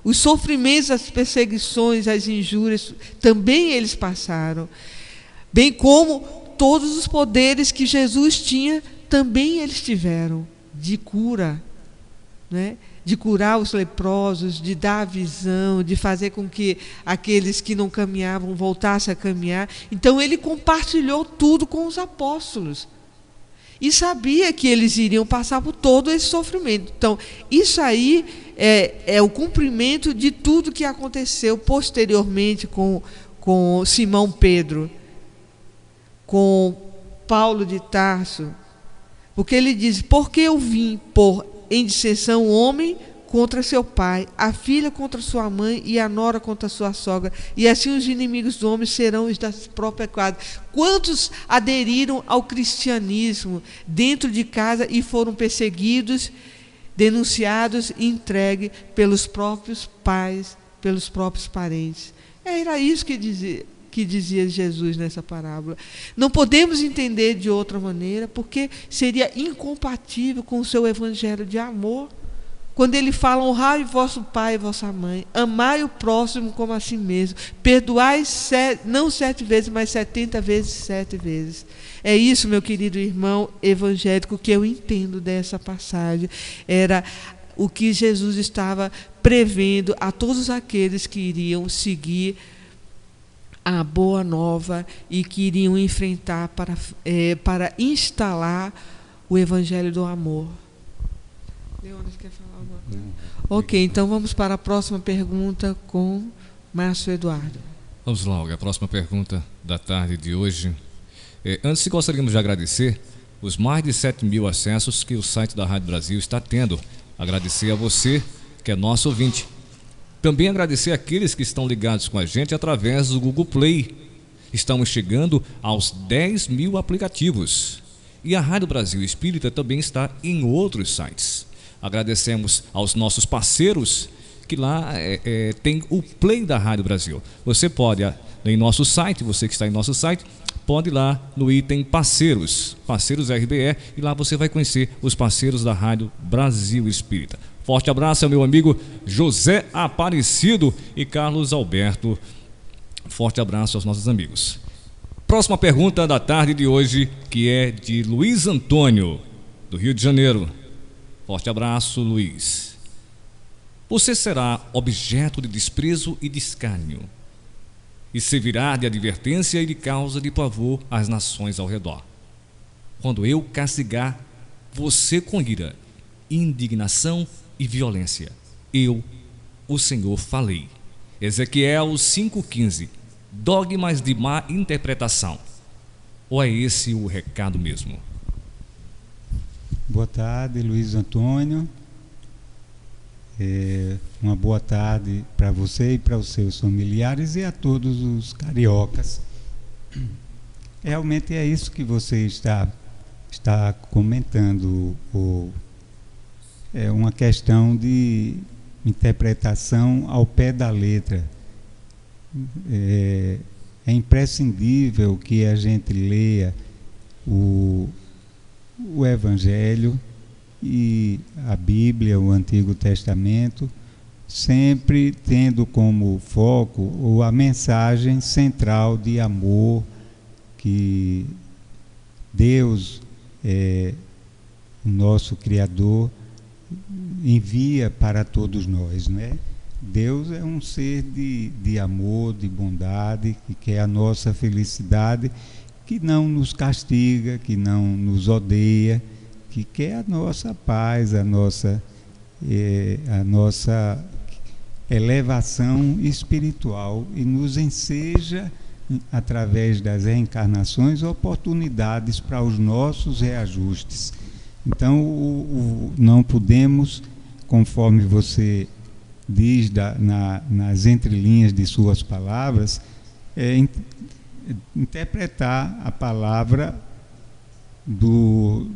Os sofrimentos, as perseguições, as injúrias, também eles passaram. Bem como todos os poderes que Jesus tinha, também eles tiveram, de cura, né? De curar os leprosos, de dar a visão, de fazer com que aqueles que não caminhavam voltassem a caminhar. Então ele compartilhou tudo com os apóstolos e sabia que eles iriam passar por todo esse sofrimento. Então isso aí é o cumprimento de tudo que aconteceu posteriormente com Simão Pedro, com Paulo de Tarso, porque ele diz: porque eu vim pôr em dissensão o homem contra seu pai, a filha contra sua mãe e a nora contra sua sogra, e assim os inimigos do homem serão os da própria casa. Quantos aderiram ao cristianismo dentro de casa e foram perseguidos, denunciados e entregues pelos próprios pais, pelos próprios parentes? Era isso que dizia Jesus nessa parábola. Não podemos entender de outra maneira, porque seria incompatível com o seu evangelho de amor. Quando ele fala: honrai vosso pai e vossa mãe, amai o próximo como a si mesmo, perdoai não 7 vezes, mas 70 vezes 7 vezes. É isso, meu querido irmão evangélico, que eu entendo dessa passagem. Era o que Jesus estava prevendo a todos aqueles que iriam seguir a boa nova e que iriam enfrentar para instalar o evangelho do amor. Leônidas, quer falar alguma coisa? Ok, então vamos para a próxima pergunta com Márcio Eduardo. Vamos lá, Olga. A próxima pergunta da tarde de hoje. Antes, gostaríamos de agradecer os mais de 7.000 acessos que o site da Rádio Brasil está tendo. Agradecer a você, que é nosso ouvinte. Também agradecer àqueles que estão ligados com a gente através do Google Play. Estamos chegando aos 10.000 aplicativos. E a Rádio Brasil Espírita também está em outros sites. Agradecemos aos nossos parceiros, que lá tem o Play da Rádio Brasil. Você pode, em nosso site, você que está em nosso site, pode ir lá no item Parceiros, Parceiros RBE, e lá você vai conhecer os parceiros da Rádio Brasil Espírita. Forte abraço ao meu amigo José Aparecido e Carlos Alberto. Forte abraço aos nossos amigos. Próxima pergunta da tarde de hoje, que é de Luiz Antônio, do Rio de Janeiro. Forte abraço, Luiz. Você será objeto de desprezo e de escárnio, e servirá de advertência e de causa de pavor às nações ao redor. Quando eu castigar você com ira, indignação e violência, eu, o Senhor, falei. Ezequiel 5,15. Dogmas de má interpretação. Ou é esse o recado mesmo? Boa tarde, Luiz Antônio. Uma boa tarde para você e para os seus familiares e a todos os cariocas. Realmente é isso que você está comentando. É uma questão de interpretação ao pé da letra. É imprescindível que a gente leia o Evangelho e a Bíblia, o Antigo Testamento, sempre tendo como foco a mensagem central de amor que Deus, o nosso Criador, envia para todos nós, não é? Deus é um ser de amor, de bondade, que quer a nossa felicidade, que não nos castiga, que não nos odeia, que quer a nossa paz, elevação espiritual e nos enseja, através das reencarnações, oportunidades para os nossos reajustes. Então, não podemos, conforme você diz nas entrelinhas de suas palavras, interpretar a palavra do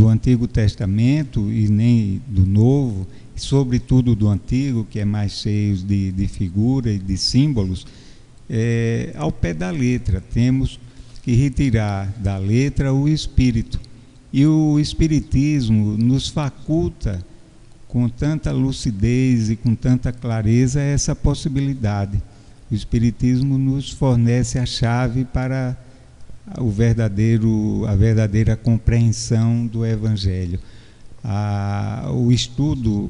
Antigo Testamento e nem do Novo, sobretudo do Antigo, que é mais cheio de figura e de símbolos, ao pé da letra. Temos que retirar da letra o espírito. E o Espiritismo nos faculta, com tanta lucidez e com tanta clareza, essa possibilidade. O Espiritismo nos fornece a chave para a verdadeira compreensão do Evangelho. O estudo,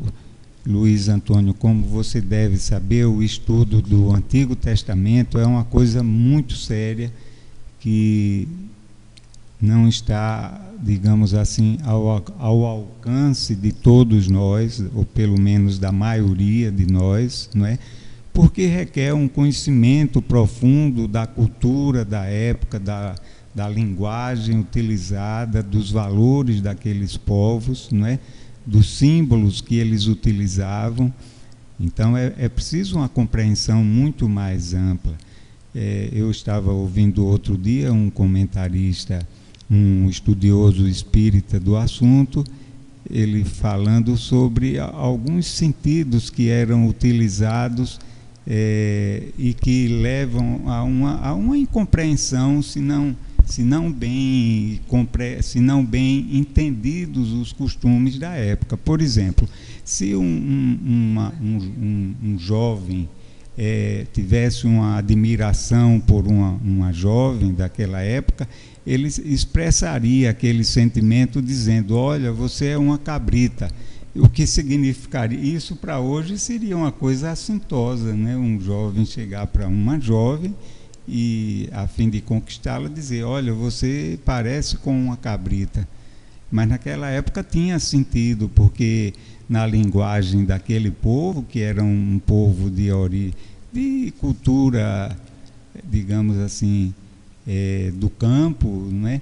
Luiz Antônio, como você deve saber, o estudo do Antigo Testamento é uma coisa muito séria, que não está, digamos assim, ao alcance de todos nós, ou pelo menos da maioria de nós, não é? Porque requer um conhecimento profundo da cultura da época, da linguagem utilizada, dos valores daqueles povos, não é? Dos símbolos que eles utilizavam. Então é preciso uma compreensão muito mais ampla. Eu estava ouvindo outro dia um comentarista, um estudioso espírita do assunto, ele falando sobre alguns sentidos que eram utilizados e que levam a uma incompreensão, se não bem entendidos os costumes da época. Por exemplo, se um jovem tivesse uma admiração por uma jovem daquela época, ele expressaria aquele sentimento dizendo: olha, você é uma cabrita. O que significaria isso? Para hoje seria uma coisa assintosa, né? Um jovem chegar para uma jovem e, a fim de conquistá-la, dizer: olha, você parece com uma cabrita. Mas naquela época tinha sentido, porque na linguagem daquele povo, que era um povo de cultura, digamos assim, do campo, né?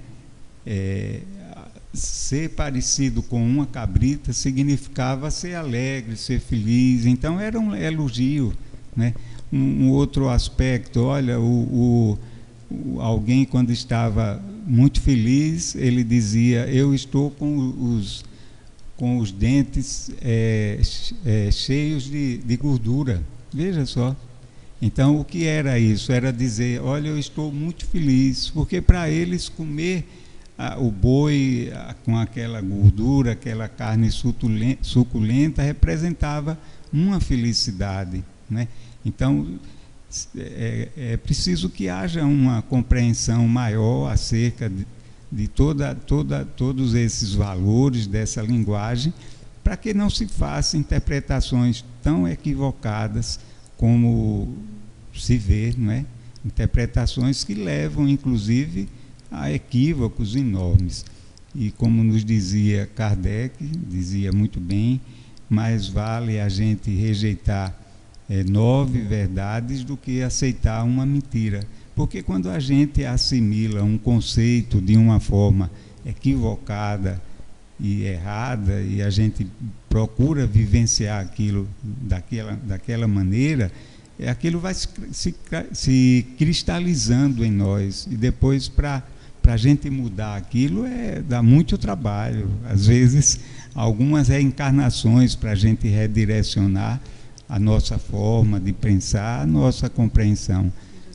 Ser parecido com uma cabrita significava ser alegre, ser feliz. Então era um elogio, né? Um outro aspecto, olha, alguém, quando estava muito feliz, ele dizia: eu estou com os dentes cheios de gordura. Veja só. Então, o que era isso? Era dizer: olha, eu estou muito feliz, porque para eles comer o boi com aquela gordura, aquela carne suculenta, representava uma felicidade, né? Então, é preciso que haja uma compreensão maior acerca de todos esses valores dessa linguagem, para que não se façam interpretações tão equivocadas como se vê, não é? Interpretações que levam, inclusive, a equívocos enormes. E como nos dizia Kardec, dizia muito bem, mais vale a gente rejeitar 9 verdades do que aceitar uma mentira. Porque quando a gente assimila um conceito de uma forma equivocada e errada, e a gente procura vivenciar aquilo daquela maneira, aquilo vai se cristalizando em nós, e depois para a gente mudar aquilo dá muito trabalho, às vezes algumas reencarnações para a gente redirecionar a nossa forma de pensar, a nossa compreensão.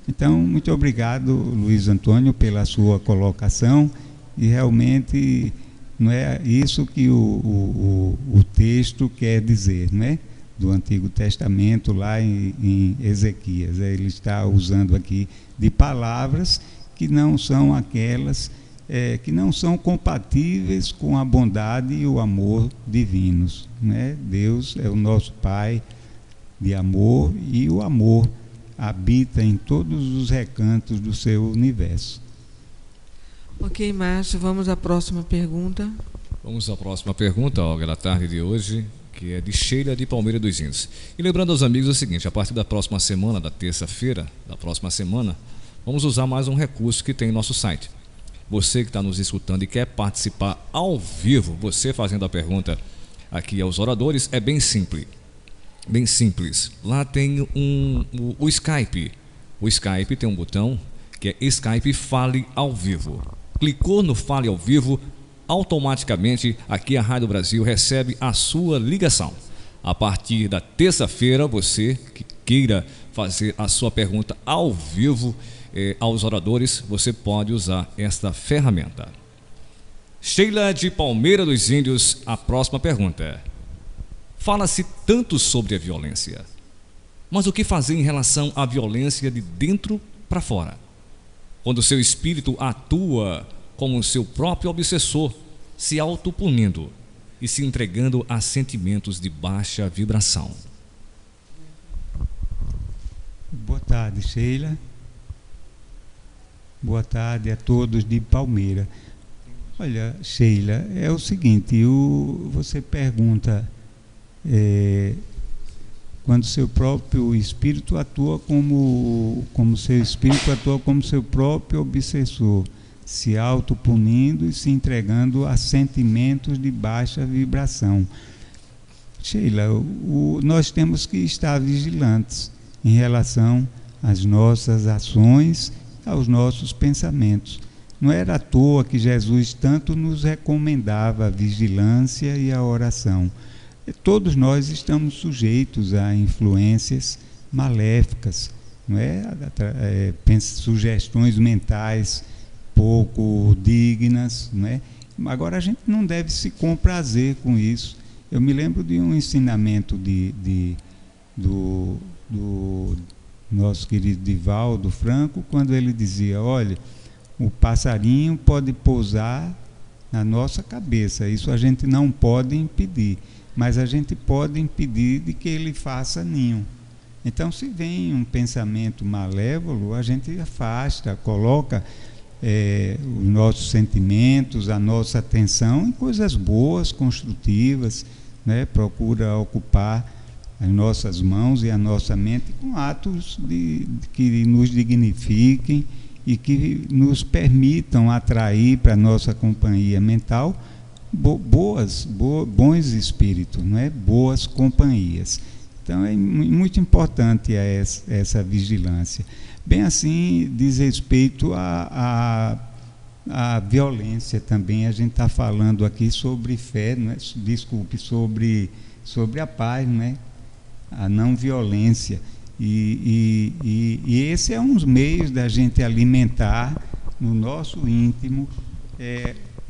Então, muito obrigado, Luiz Antônio, pela sua colocação, e realmente não é isso que o texto quer dizer, não é? Do Antigo Testamento, lá em Ezequias. Ele está usando aqui de palavras que não são aquelas, que não são compatíveis com a bondade e o amor divinos, né? Deus é o nosso Pai de amor, e o amor habita em todos os recantos do seu universo. Ok, Márcio, vamos à próxima pergunta. Vamos à próxima pergunta, Olga, da tarde de hoje, que é de Sheila de Palmeira dos Índios. E lembrando aos amigos o seguinte, a partir da próxima semana, da terça-feira, da próxima semana, vamos usar mais um recurso que tem em nosso site. Você que está nos escutando e quer participar ao vivo, você fazendo a pergunta aqui aos oradores, é bem simples. Bem simples. Lá tem o Skype. O Skype tem um botão que é Skype Fale ao Vivo. Clicou no Fale ao Vivo, automaticamente aqui a Rádio Brasil recebe a sua ligação. A partir da terça-feira, você que queira fazer a sua pergunta ao vivo aos oradores, você pode usar esta ferramenta. Sheila de Palmeira dos Índios, a próxima pergunta. Fala-se tanto sobre a violência, mas o que fazer em relação à violência de dentro para fora? Quando o seu espírito atua como o seu próprio obsessor, se autopunindo e se entregando a sentimentos de baixa vibração. Boa tarde, Sheila. Boa tarde a todos de Palmeira. Olha, Sheila, é o seguinte, você pergunta quando seu próprio espírito atua como seu espírito atua como seu próprio obsessor, se autopunindo e se entregando a sentimentos de baixa vibração. Sheila, nós temos que estar vigilantes em relação às nossas ações, aos nossos pensamentos. Não era à toa que Jesus tanto nos recomendava a vigilância e a oração. Todos nós estamos sujeitos a influências maléficas, não é? Sugestões mentais pouco dignas, não é? Agora a gente não deve se comprazer com isso. Eu me lembro de um ensinamento do nosso querido Divaldo Franco, quando ele dizia: olha, o passarinho pode pousar na nossa cabeça, isso a gente não pode impedir, mas a gente pode impedir de que ele faça ninho. Então, se vem um pensamento malévolo, a gente afasta, coloca os nossos sentimentos, a nossa atenção em coisas boas, construtivas, né? Procura ocupar as nossas mãos e a nossa mente com atos que nos dignifiquem e que nos permitam atrair para a nossa companhia mental bons espíritos, não é? Boas companhias. Então é muito importante essa vigilância. Bem assim, diz respeito à violência também. A gente está falando aqui sobre fé, não é? Desculpe, sobre a paz, não é? A não violência. E esse é um dos meios da gente alimentar no nosso íntimo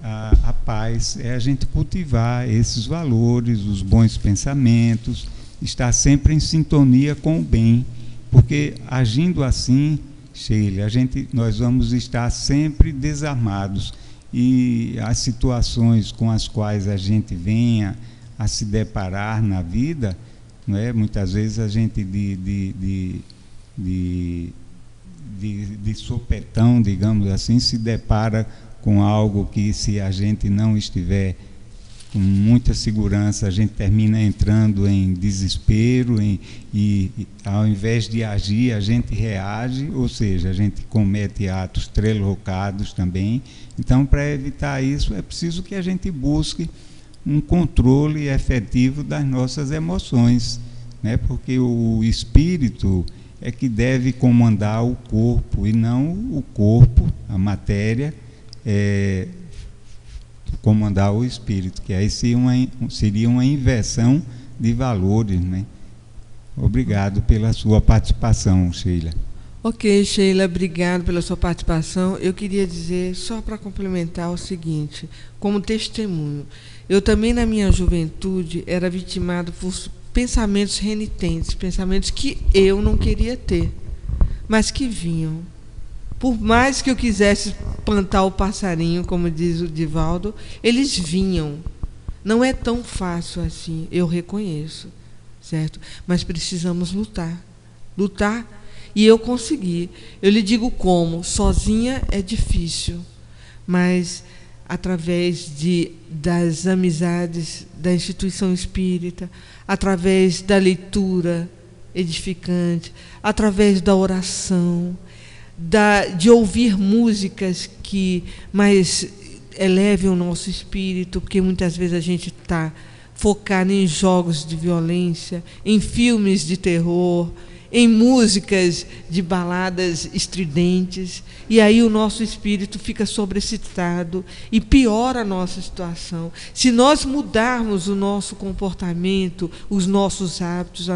a paz, é a gente cultivar esses valores, os bons pensamentos, estar sempre em sintonia com o bem, porque agindo assim, Sheila, nós vamos estar sempre desarmados, e as situações com as quais a gente venha a se deparar na vida, não é? Muitas vezes a gente de sopetão, digamos assim, se depara com algo que, se a gente não estiver com muita segurança, a gente termina entrando em desespero, e ao invés de agir, a gente reage, ou seja, a gente comete atos trelocados também. Então, para evitar isso, é preciso que a gente busque um controle efetivo das nossas emoções, né? Porque o espírito é que deve comandar o corpo, e não o corpo, a matéria, comandar o espírito, que aí seria uma inversão de valores, né? Obrigado pela sua participação, Sheila. Ok, Sheila, obrigado pela sua participação. Eu queria dizer, só para complementar, o seguinte, como testemunho. Eu também, na minha juventude, era vitimado por pensamentos renitentes, pensamentos que eu não queria ter, mas que vinham. Por mais que eu quisesse espantar o passarinho, como diz o Divaldo, eles vinham. Não é tão fácil assim, eu reconheço, certo? Mas precisamos lutar. Lutar, e eu consegui. Eu lhe digo como, sozinha é difícil, mas através das amizades da instituição espírita, através da leitura edificante, através da oração, de ouvir músicas que mais elevem o nosso espírito, porque muitas vezes a gente está focado em jogos de violência, em filmes de terror, em músicas de baladas estridentes, e aí o nosso espírito fica sobreexcitado e piora a nossa situação. Se nós mudarmos o nosso comportamento, os nossos hábitos,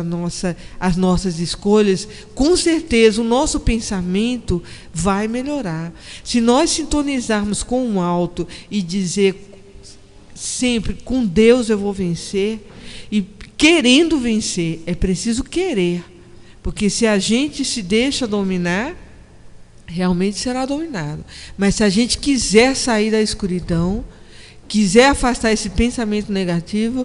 as nossas escolhas, com certeza o nosso pensamento vai melhorar. Se nós sintonizarmos com o alto e dizer sempre, com Deus eu vou vencer, e querendo vencer, é preciso querer. Porque se a gente se deixa dominar, realmente será dominado. Mas se a gente quiser sair da escuridão, quiser afastar esse pensamento negativo,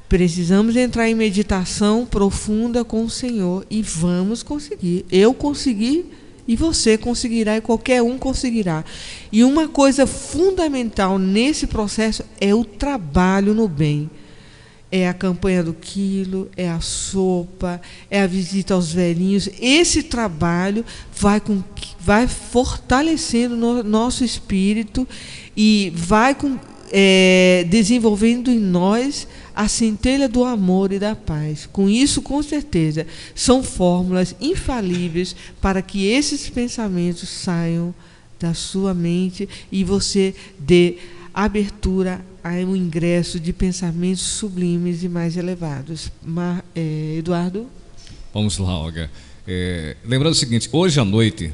precisamos entrar em meditação profunda com o Senhor e vamos conseguir. Eu consegui e você conseguirá e qualquer um conseguirá. E uma coisa fundamental nesse processo é o trabalho no bem. É a campanha do quilo, é a sopa, é a visita aos velhinhos. Esse trabalho vai fortalecendo o nosso espírito e vai desenvolvendo em nós a centelha do amor e da paz. Com isso, com certeza, são fórmulas infalíveis para que esses pensamentos saiam da sua mente e você dê abertura ao ingresso de pensamentos sublimes e mais elevados. Eduardo? Vamos lá, Olga. Lembrando o seguinte, hoje à noite,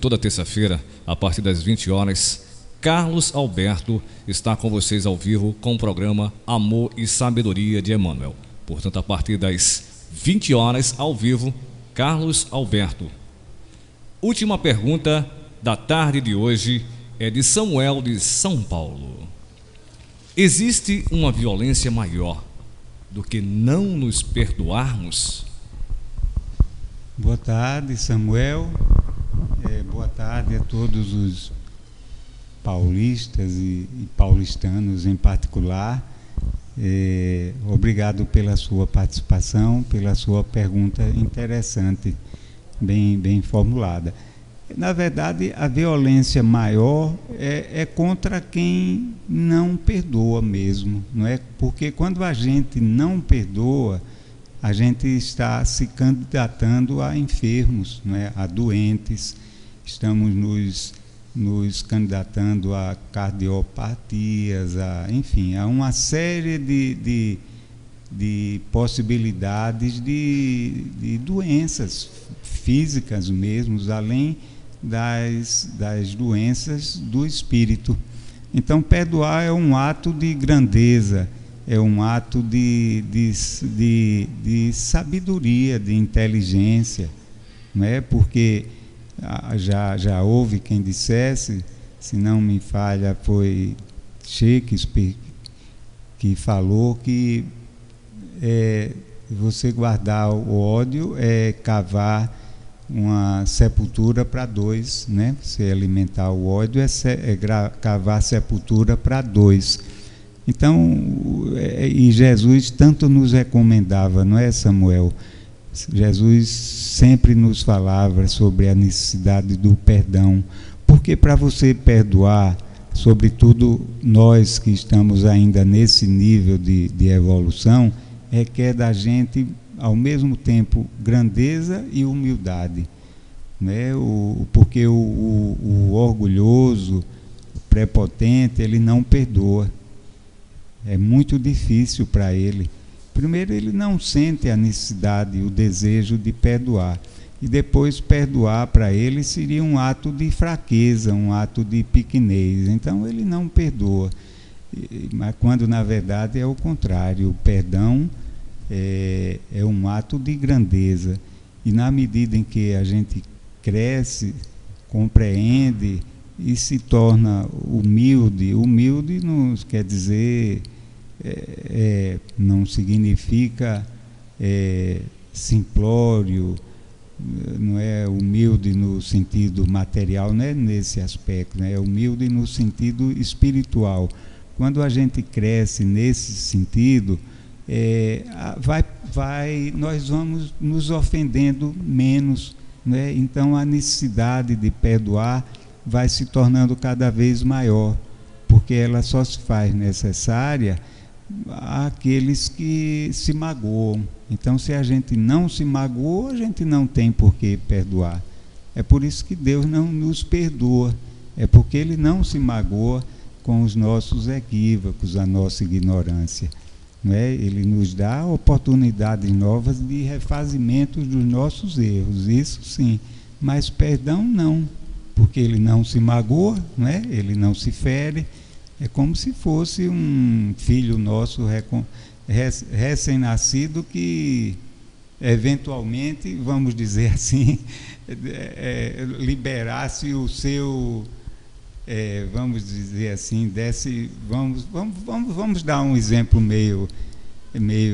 toda terça-feira, a partir das 20 horas, Carlos Alberto está com vocês ao vivo com o programa Amor e Sabedoria de Emmanuel. Portanto, a partir das 20 horas, ao vivo, Carlos Alberto. Última pergunta da tarde de hoje é de Samuel de São Paulo. Existe uma violência maior do que não nos perdoarmos? Boa tarde, Samuel. Boa tarde a todos os paulistas e paulistanos em particular. Obrigado pela sua participação, pela sua pergunta interessante, bem formulada. Na verdade, a violência maior é contra quem não perdoa mesmo, não é? Porque quando a gente não perdoa, a gente está se candidatando a enfermos, não é? A doentes, estamos nos candidatando a cardiopatias, enfim, a uma série de possibilidades de doenças físicas mesmo, além das doenças do espírito. Então, perdoar é um ato de grandeza, é um ato de sabedoria, de inteligência, não é? Porque já houve quem dissesse, se não me falha, foi Shakespeare que falou que você guardar o ódio é cavar uma sepultura para dois, né? Você alimentar o ódio é cavar sepultura para dois. Então, e Jesus tanto nos recomendava, não é, Samuel? Jesus sempre nos falava sobre a necessidade do perdão, porque para você perdoar, sobretudo nós que estamos ainda nesse nível de evolução, requer da gente ao mesmo tempo grandeza e humildade, né? Porque o orgulhoso, o prepotente, ele não perdoa, é muito difícil para ele. Primeiro, ele não sente a necessidade, o desejo de perdoar, e depois perdoar para ele seria um ato de fraqueza, um ato de pequenez. Então ele não perdoa, mas quando na verdade é o contrário, o perdão é um ato de grandeza, e na medida em que a gente cresce, compreende e se torna humilde não quer dizer, não significa simplório, não é humilde no sentido material, não é nesse aspecto, né? É humilde no sentido espiritual. Quando a gente cresce nesse sentido, nós vamos nos ofendendo menos, né? Então a necessidade de perdoar vai se tornando cada vez maior, porque ela só se faz necessária àqueles que se magoam. Então, se a gente não se magoa, a gente não tem por que perdoar. É por isso que Deus não nos perdoa, é porque Ele não se magoa com os nossos equívocos, a nossa ignorância, não é? Ele nos dá oportunidades novas de refazimento dos nossos erros, isso sim, mas perdão não, porque Ele não se magoa, não é? Ele não se fere. É como se fosse um filho nosso recém-nascido que eventualmente, vamos dizer assim, liberasse o seu, vamos dizer assim, vamos dar um exemplo meio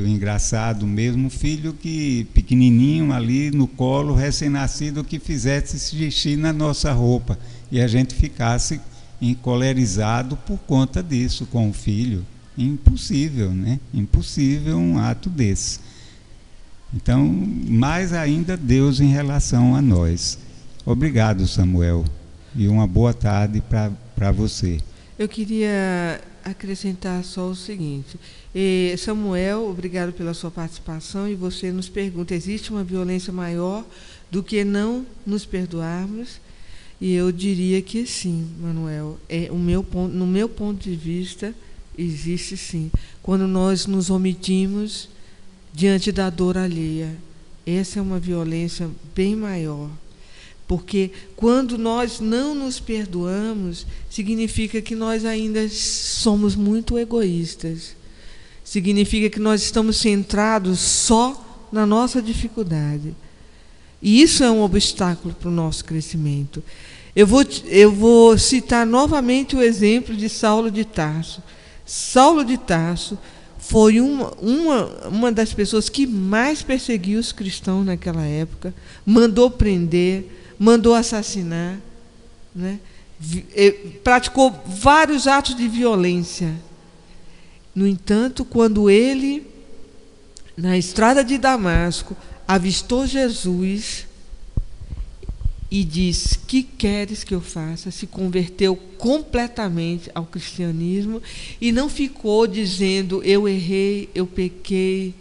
engraçado mesmo, um filho que pequenininho ali no colo, recém-nascido, que fizesse xixi na nossa roupa e a gente ficasse encolerizado por conta disso com o filho. Impossível, né? Impossível um ato desse. Então, mais ainda Deus em relação a nós. Obrigado, Samuel, e uma boa tarde para você. Eu queria acrescentar só o seguinte. Samuel, obrigado pela sua participação, e você nos pergunta, existe uma violência maior do que não nos perdoarmos? E eu diria que sim, Manuel. No meu ponto de vista, existe sim. Quando nós nos omitimos diante da dor alheia, essa é uma violência bem maior. Porque quando nós não nos perdoamos, significa que nós ainda somos muito egoístas. Significa que nós estamos centrados só na nossa dificuldade. E isso é um obstáculo para o nosso crescimento. Eu vou citar novamente o exemplo de Saulo de Tarso. Saulo de Tarso foi uma das pessoas que mais perseguiu os cristãos naquela época, mandou prender, mandou assassinar, né? Praticou vários atos de violência. No entanto, quando ele, na estrada de Damasco, avistou Jesus e disse: que queres que eu faça? Se converteu completamente ao cristianismo e não ficou dizendo: eu errei, eu pequei,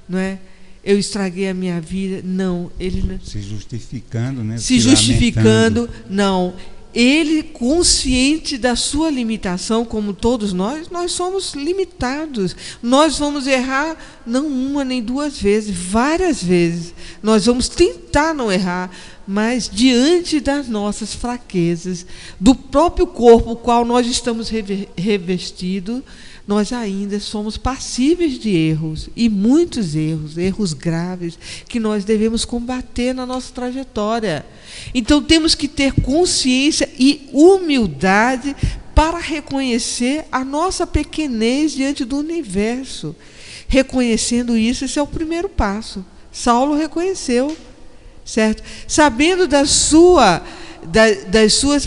não é? Eu estraguei a minha vida. Não, ele não, se justificando, né? Se justificando, não. Ele, consciente da sua limitação, como todos nós somos limitados. Nós vamos errar não uma nem duas vezes, várias vezes. Nós vamos tentar não errar, mas diante das nossas fraquezas, do próprio corpo, o qual nós estamos revestidos, nós ainda somos passíveis de erros, e muitos erros graves, que nós devemos combater na nossa trajetória. Então temos que ter consciência e humildade para reconhecer a nossa pequenez diante do universo. Reconhecendo isso, esse é o primeiro passo. Saulo reconheceu, certo? Sabendo das suas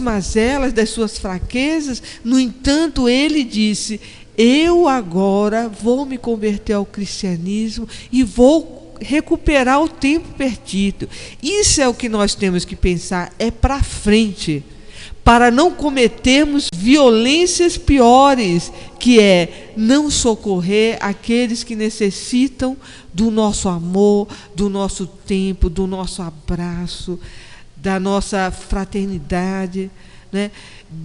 mazelas, das suas fraquezas, no entanto, ele disse: eu agora vou me converter ao cristianismo e vou recuperar o tempo perdido. Isso é o que nós temos que pensar, é para frente, para não cometermos violências piores, que é não socorrer aqueles que necessitam do nosso amor, do nosso tempo, do nosso abraço, da nossa fraternidade, né?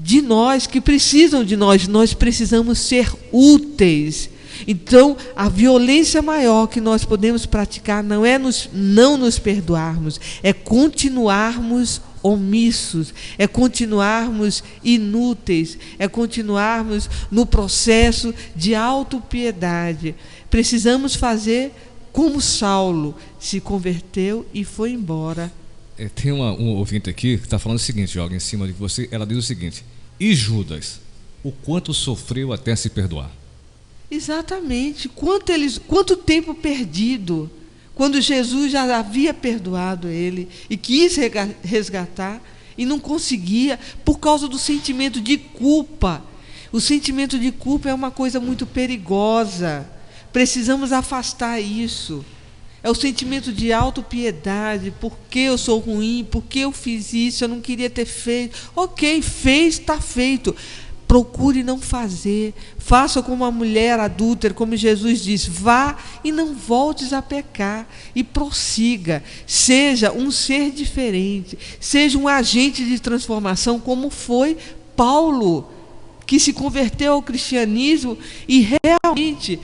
De nós, que precisam de nós precisamos ser úteis. Então, a violência maior que nós podemos praticar não é não nos perdoarmos, é continuarmos omissos, é continuarmos inúteis, é continuarmos no processo de autopiedade. Precisamos fazer como Saulo se converteu e foi embora. Tem um ouvinte aqui que está falando o seguinte, joga em cima de você. Ela diz o seguinte: e Judas, o quanto sofreu até se perdoar? Exatamente. Quanto tempo perdido, quando Jesus já havia perdoado ele e quis resgatar e não conseguia por causa do sentimento de culpa. O sentimento de culpa é uma coisa muito perigosa. Precisamos afastar isso. É o sentimento de autopiedade. Por que eu sou ruim? Por que eu fiz isso? Eu não queria ter feito. Ok, fez, está feito. Procure não fazer. Faça como uma mulher adúltera, como Jesus diz: vá e não voltes a pecar. E prossiga. Seja um ser diferente. Seja um agente de transformação, como foi Paulo, que se converteu ao cristianismo e realmente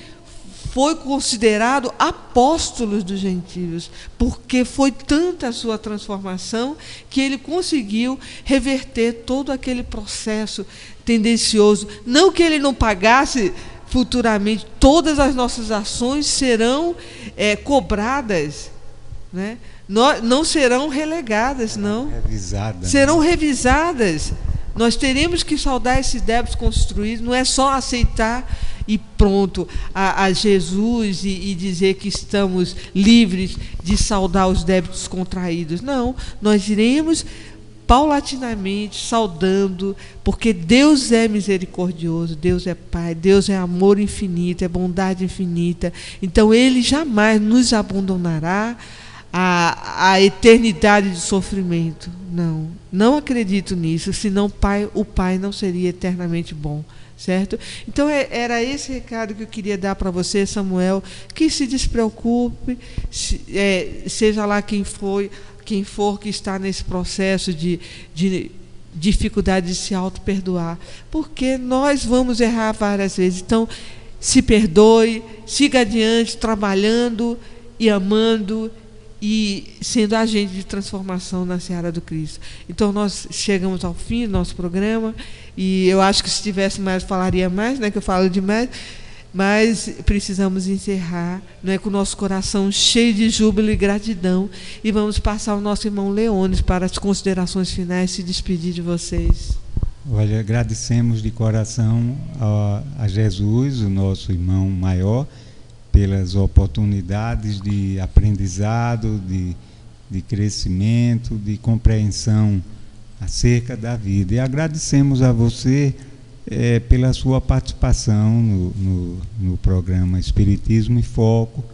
foi considerado apóstolo dos gentios, porque foi tanta a sua transformação que ele conseguiu reverter todo aquele processo tendencioso. Não que ele não pagasse futuramente, todas as nossas ações serão cobradas, né? Não serão relegadas, não. Serão revisadas. Nós teremos que saldar esses débitos construídos, não é só aceitar e pronto a Jesus e dizer que estamos livres de saldar os débitos contraídos. Não, nós iremos paulatinamente saldando, porque Deus é misericordioso, Deus é Pai, Deus é amor infinito, é bondade infinita. Então Ele jamais nos abandonará a eternidade de sofrimento. Não acredito nisso, senão o Pai não seria eternamente bom, certo? Então era esse recado que eu queria dar para você, Samuel, que se despreocupe, seja lá quem for que está nesse processo de dificuldade de se auto-perdoar, porque nós vamos errar várias vezes. Então, se perdoe, siga adiante, trabalhando e amando e sendo agente de transformação na seara do Cristo. Então nós chegamos ao fim do nosso programa, e eu acho que se tivesse mais, falaria mais, né, que eu falo demais, mas precisamos encerrar, né, com o nosso coração cheio de júbilo e gratidão, e vamos passar ao nosso irmão Leones para as considerações finais, se despedir de vocês. Olha, agradecemos de coração a Jesus, o nosso irmão maior, pelas oportunidades de aprendizado, de crescimento, de compreensão acerca da vida. E agradecemos a você pela sua participação no programa Espiritismo em Foco,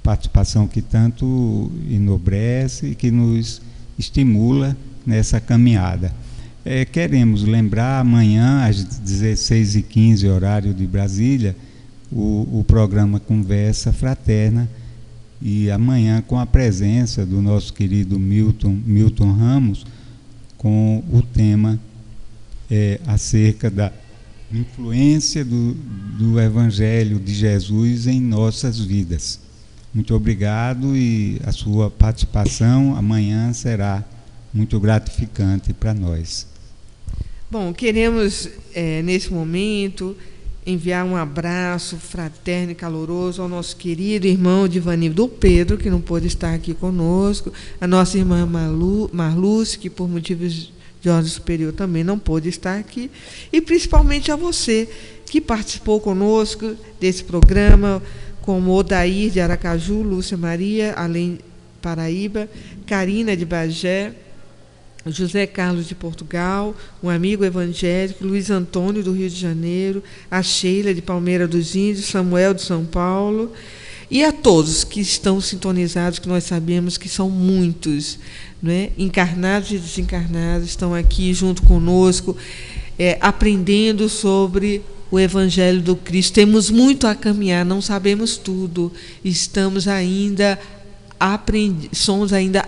participação que tanto enobrece e que nos estimula nessa caminhada. Queremos lembrar, amanhã às 16h15, horário de Brasília, o programa Conversa Fraterna, e amanhã com a presença do nosso querido Milton Ramos, com o tema acerca da influência do Evangelho de Jesus em nossas vidas. Muito obrigado, e a sua participação amanhã será muito gratificante para nós. Bom, queremos nesse momento enviar um abraço fraterno e caloroso ao nosso querido irmão Divanildo Pedro, que não pôde estar aqui conosco, a nossa irmã Marluce, que por motivos de ordem superior também não pôde estar aqui, e principalmente a você que participou conosco desse programa, como Odair de Aracaju, Lúcia Maria, além Paraíba, Karina de Bagé, José Carlos de Portugal, um amigo evangélico, Luiz Antônio do Rio de Janeiro, a Sheila de Palmeira dos Índios, Samuel de São Paulo, e a todos que estão sintonizados, que nós sabemos que são muitos, né? Encarnados e desencarnados, estão aqui junto conosco, aprendendo sobre o Evangelho do Cristo. Temos muito a caminhar, não sabemos tudo, somos ainda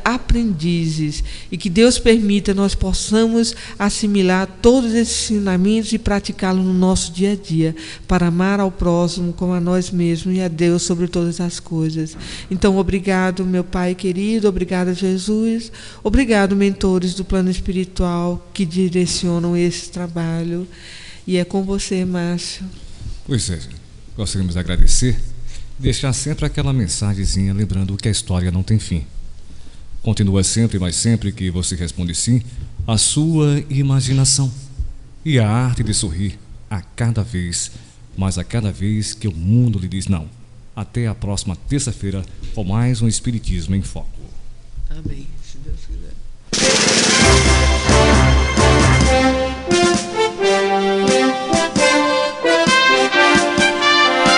aprendizes, e que Deus permita nós possamos assimilar todos esses ensinamentos e praticá-los no nosso dia a dia, para amar ao próximo como a nós mesmos e a Deus sobre todas as coisas. Então, obrigado, meu Pai querido, obrigado, Jesus, obrigado, mentores do plano espiritual que direcionam esse trabalho, e é com você, Márcio. Pois é, gostaríamos de agradecer, deixar sempre aquela mensagenzinha, lembrando que a história não tem fim. Continua sempre, mas sempre que você responde sim, a sua imaginação e a arte de sorrir a cada vez, mas a cada vez que o mundo lhe diz não. Até a próxima terça-feira com mais um Espiritismo em Foco. Amém, se Deus quiser.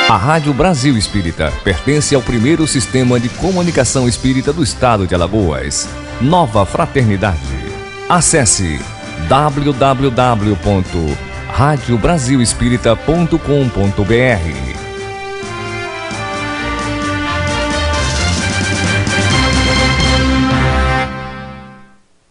A Rádio Brasil Espírita pertence ao primeiro sistema de comunicação espírita do estado de Alagoas. Nova Fraternidade. Acesse www.radiobrasilespírita.com.br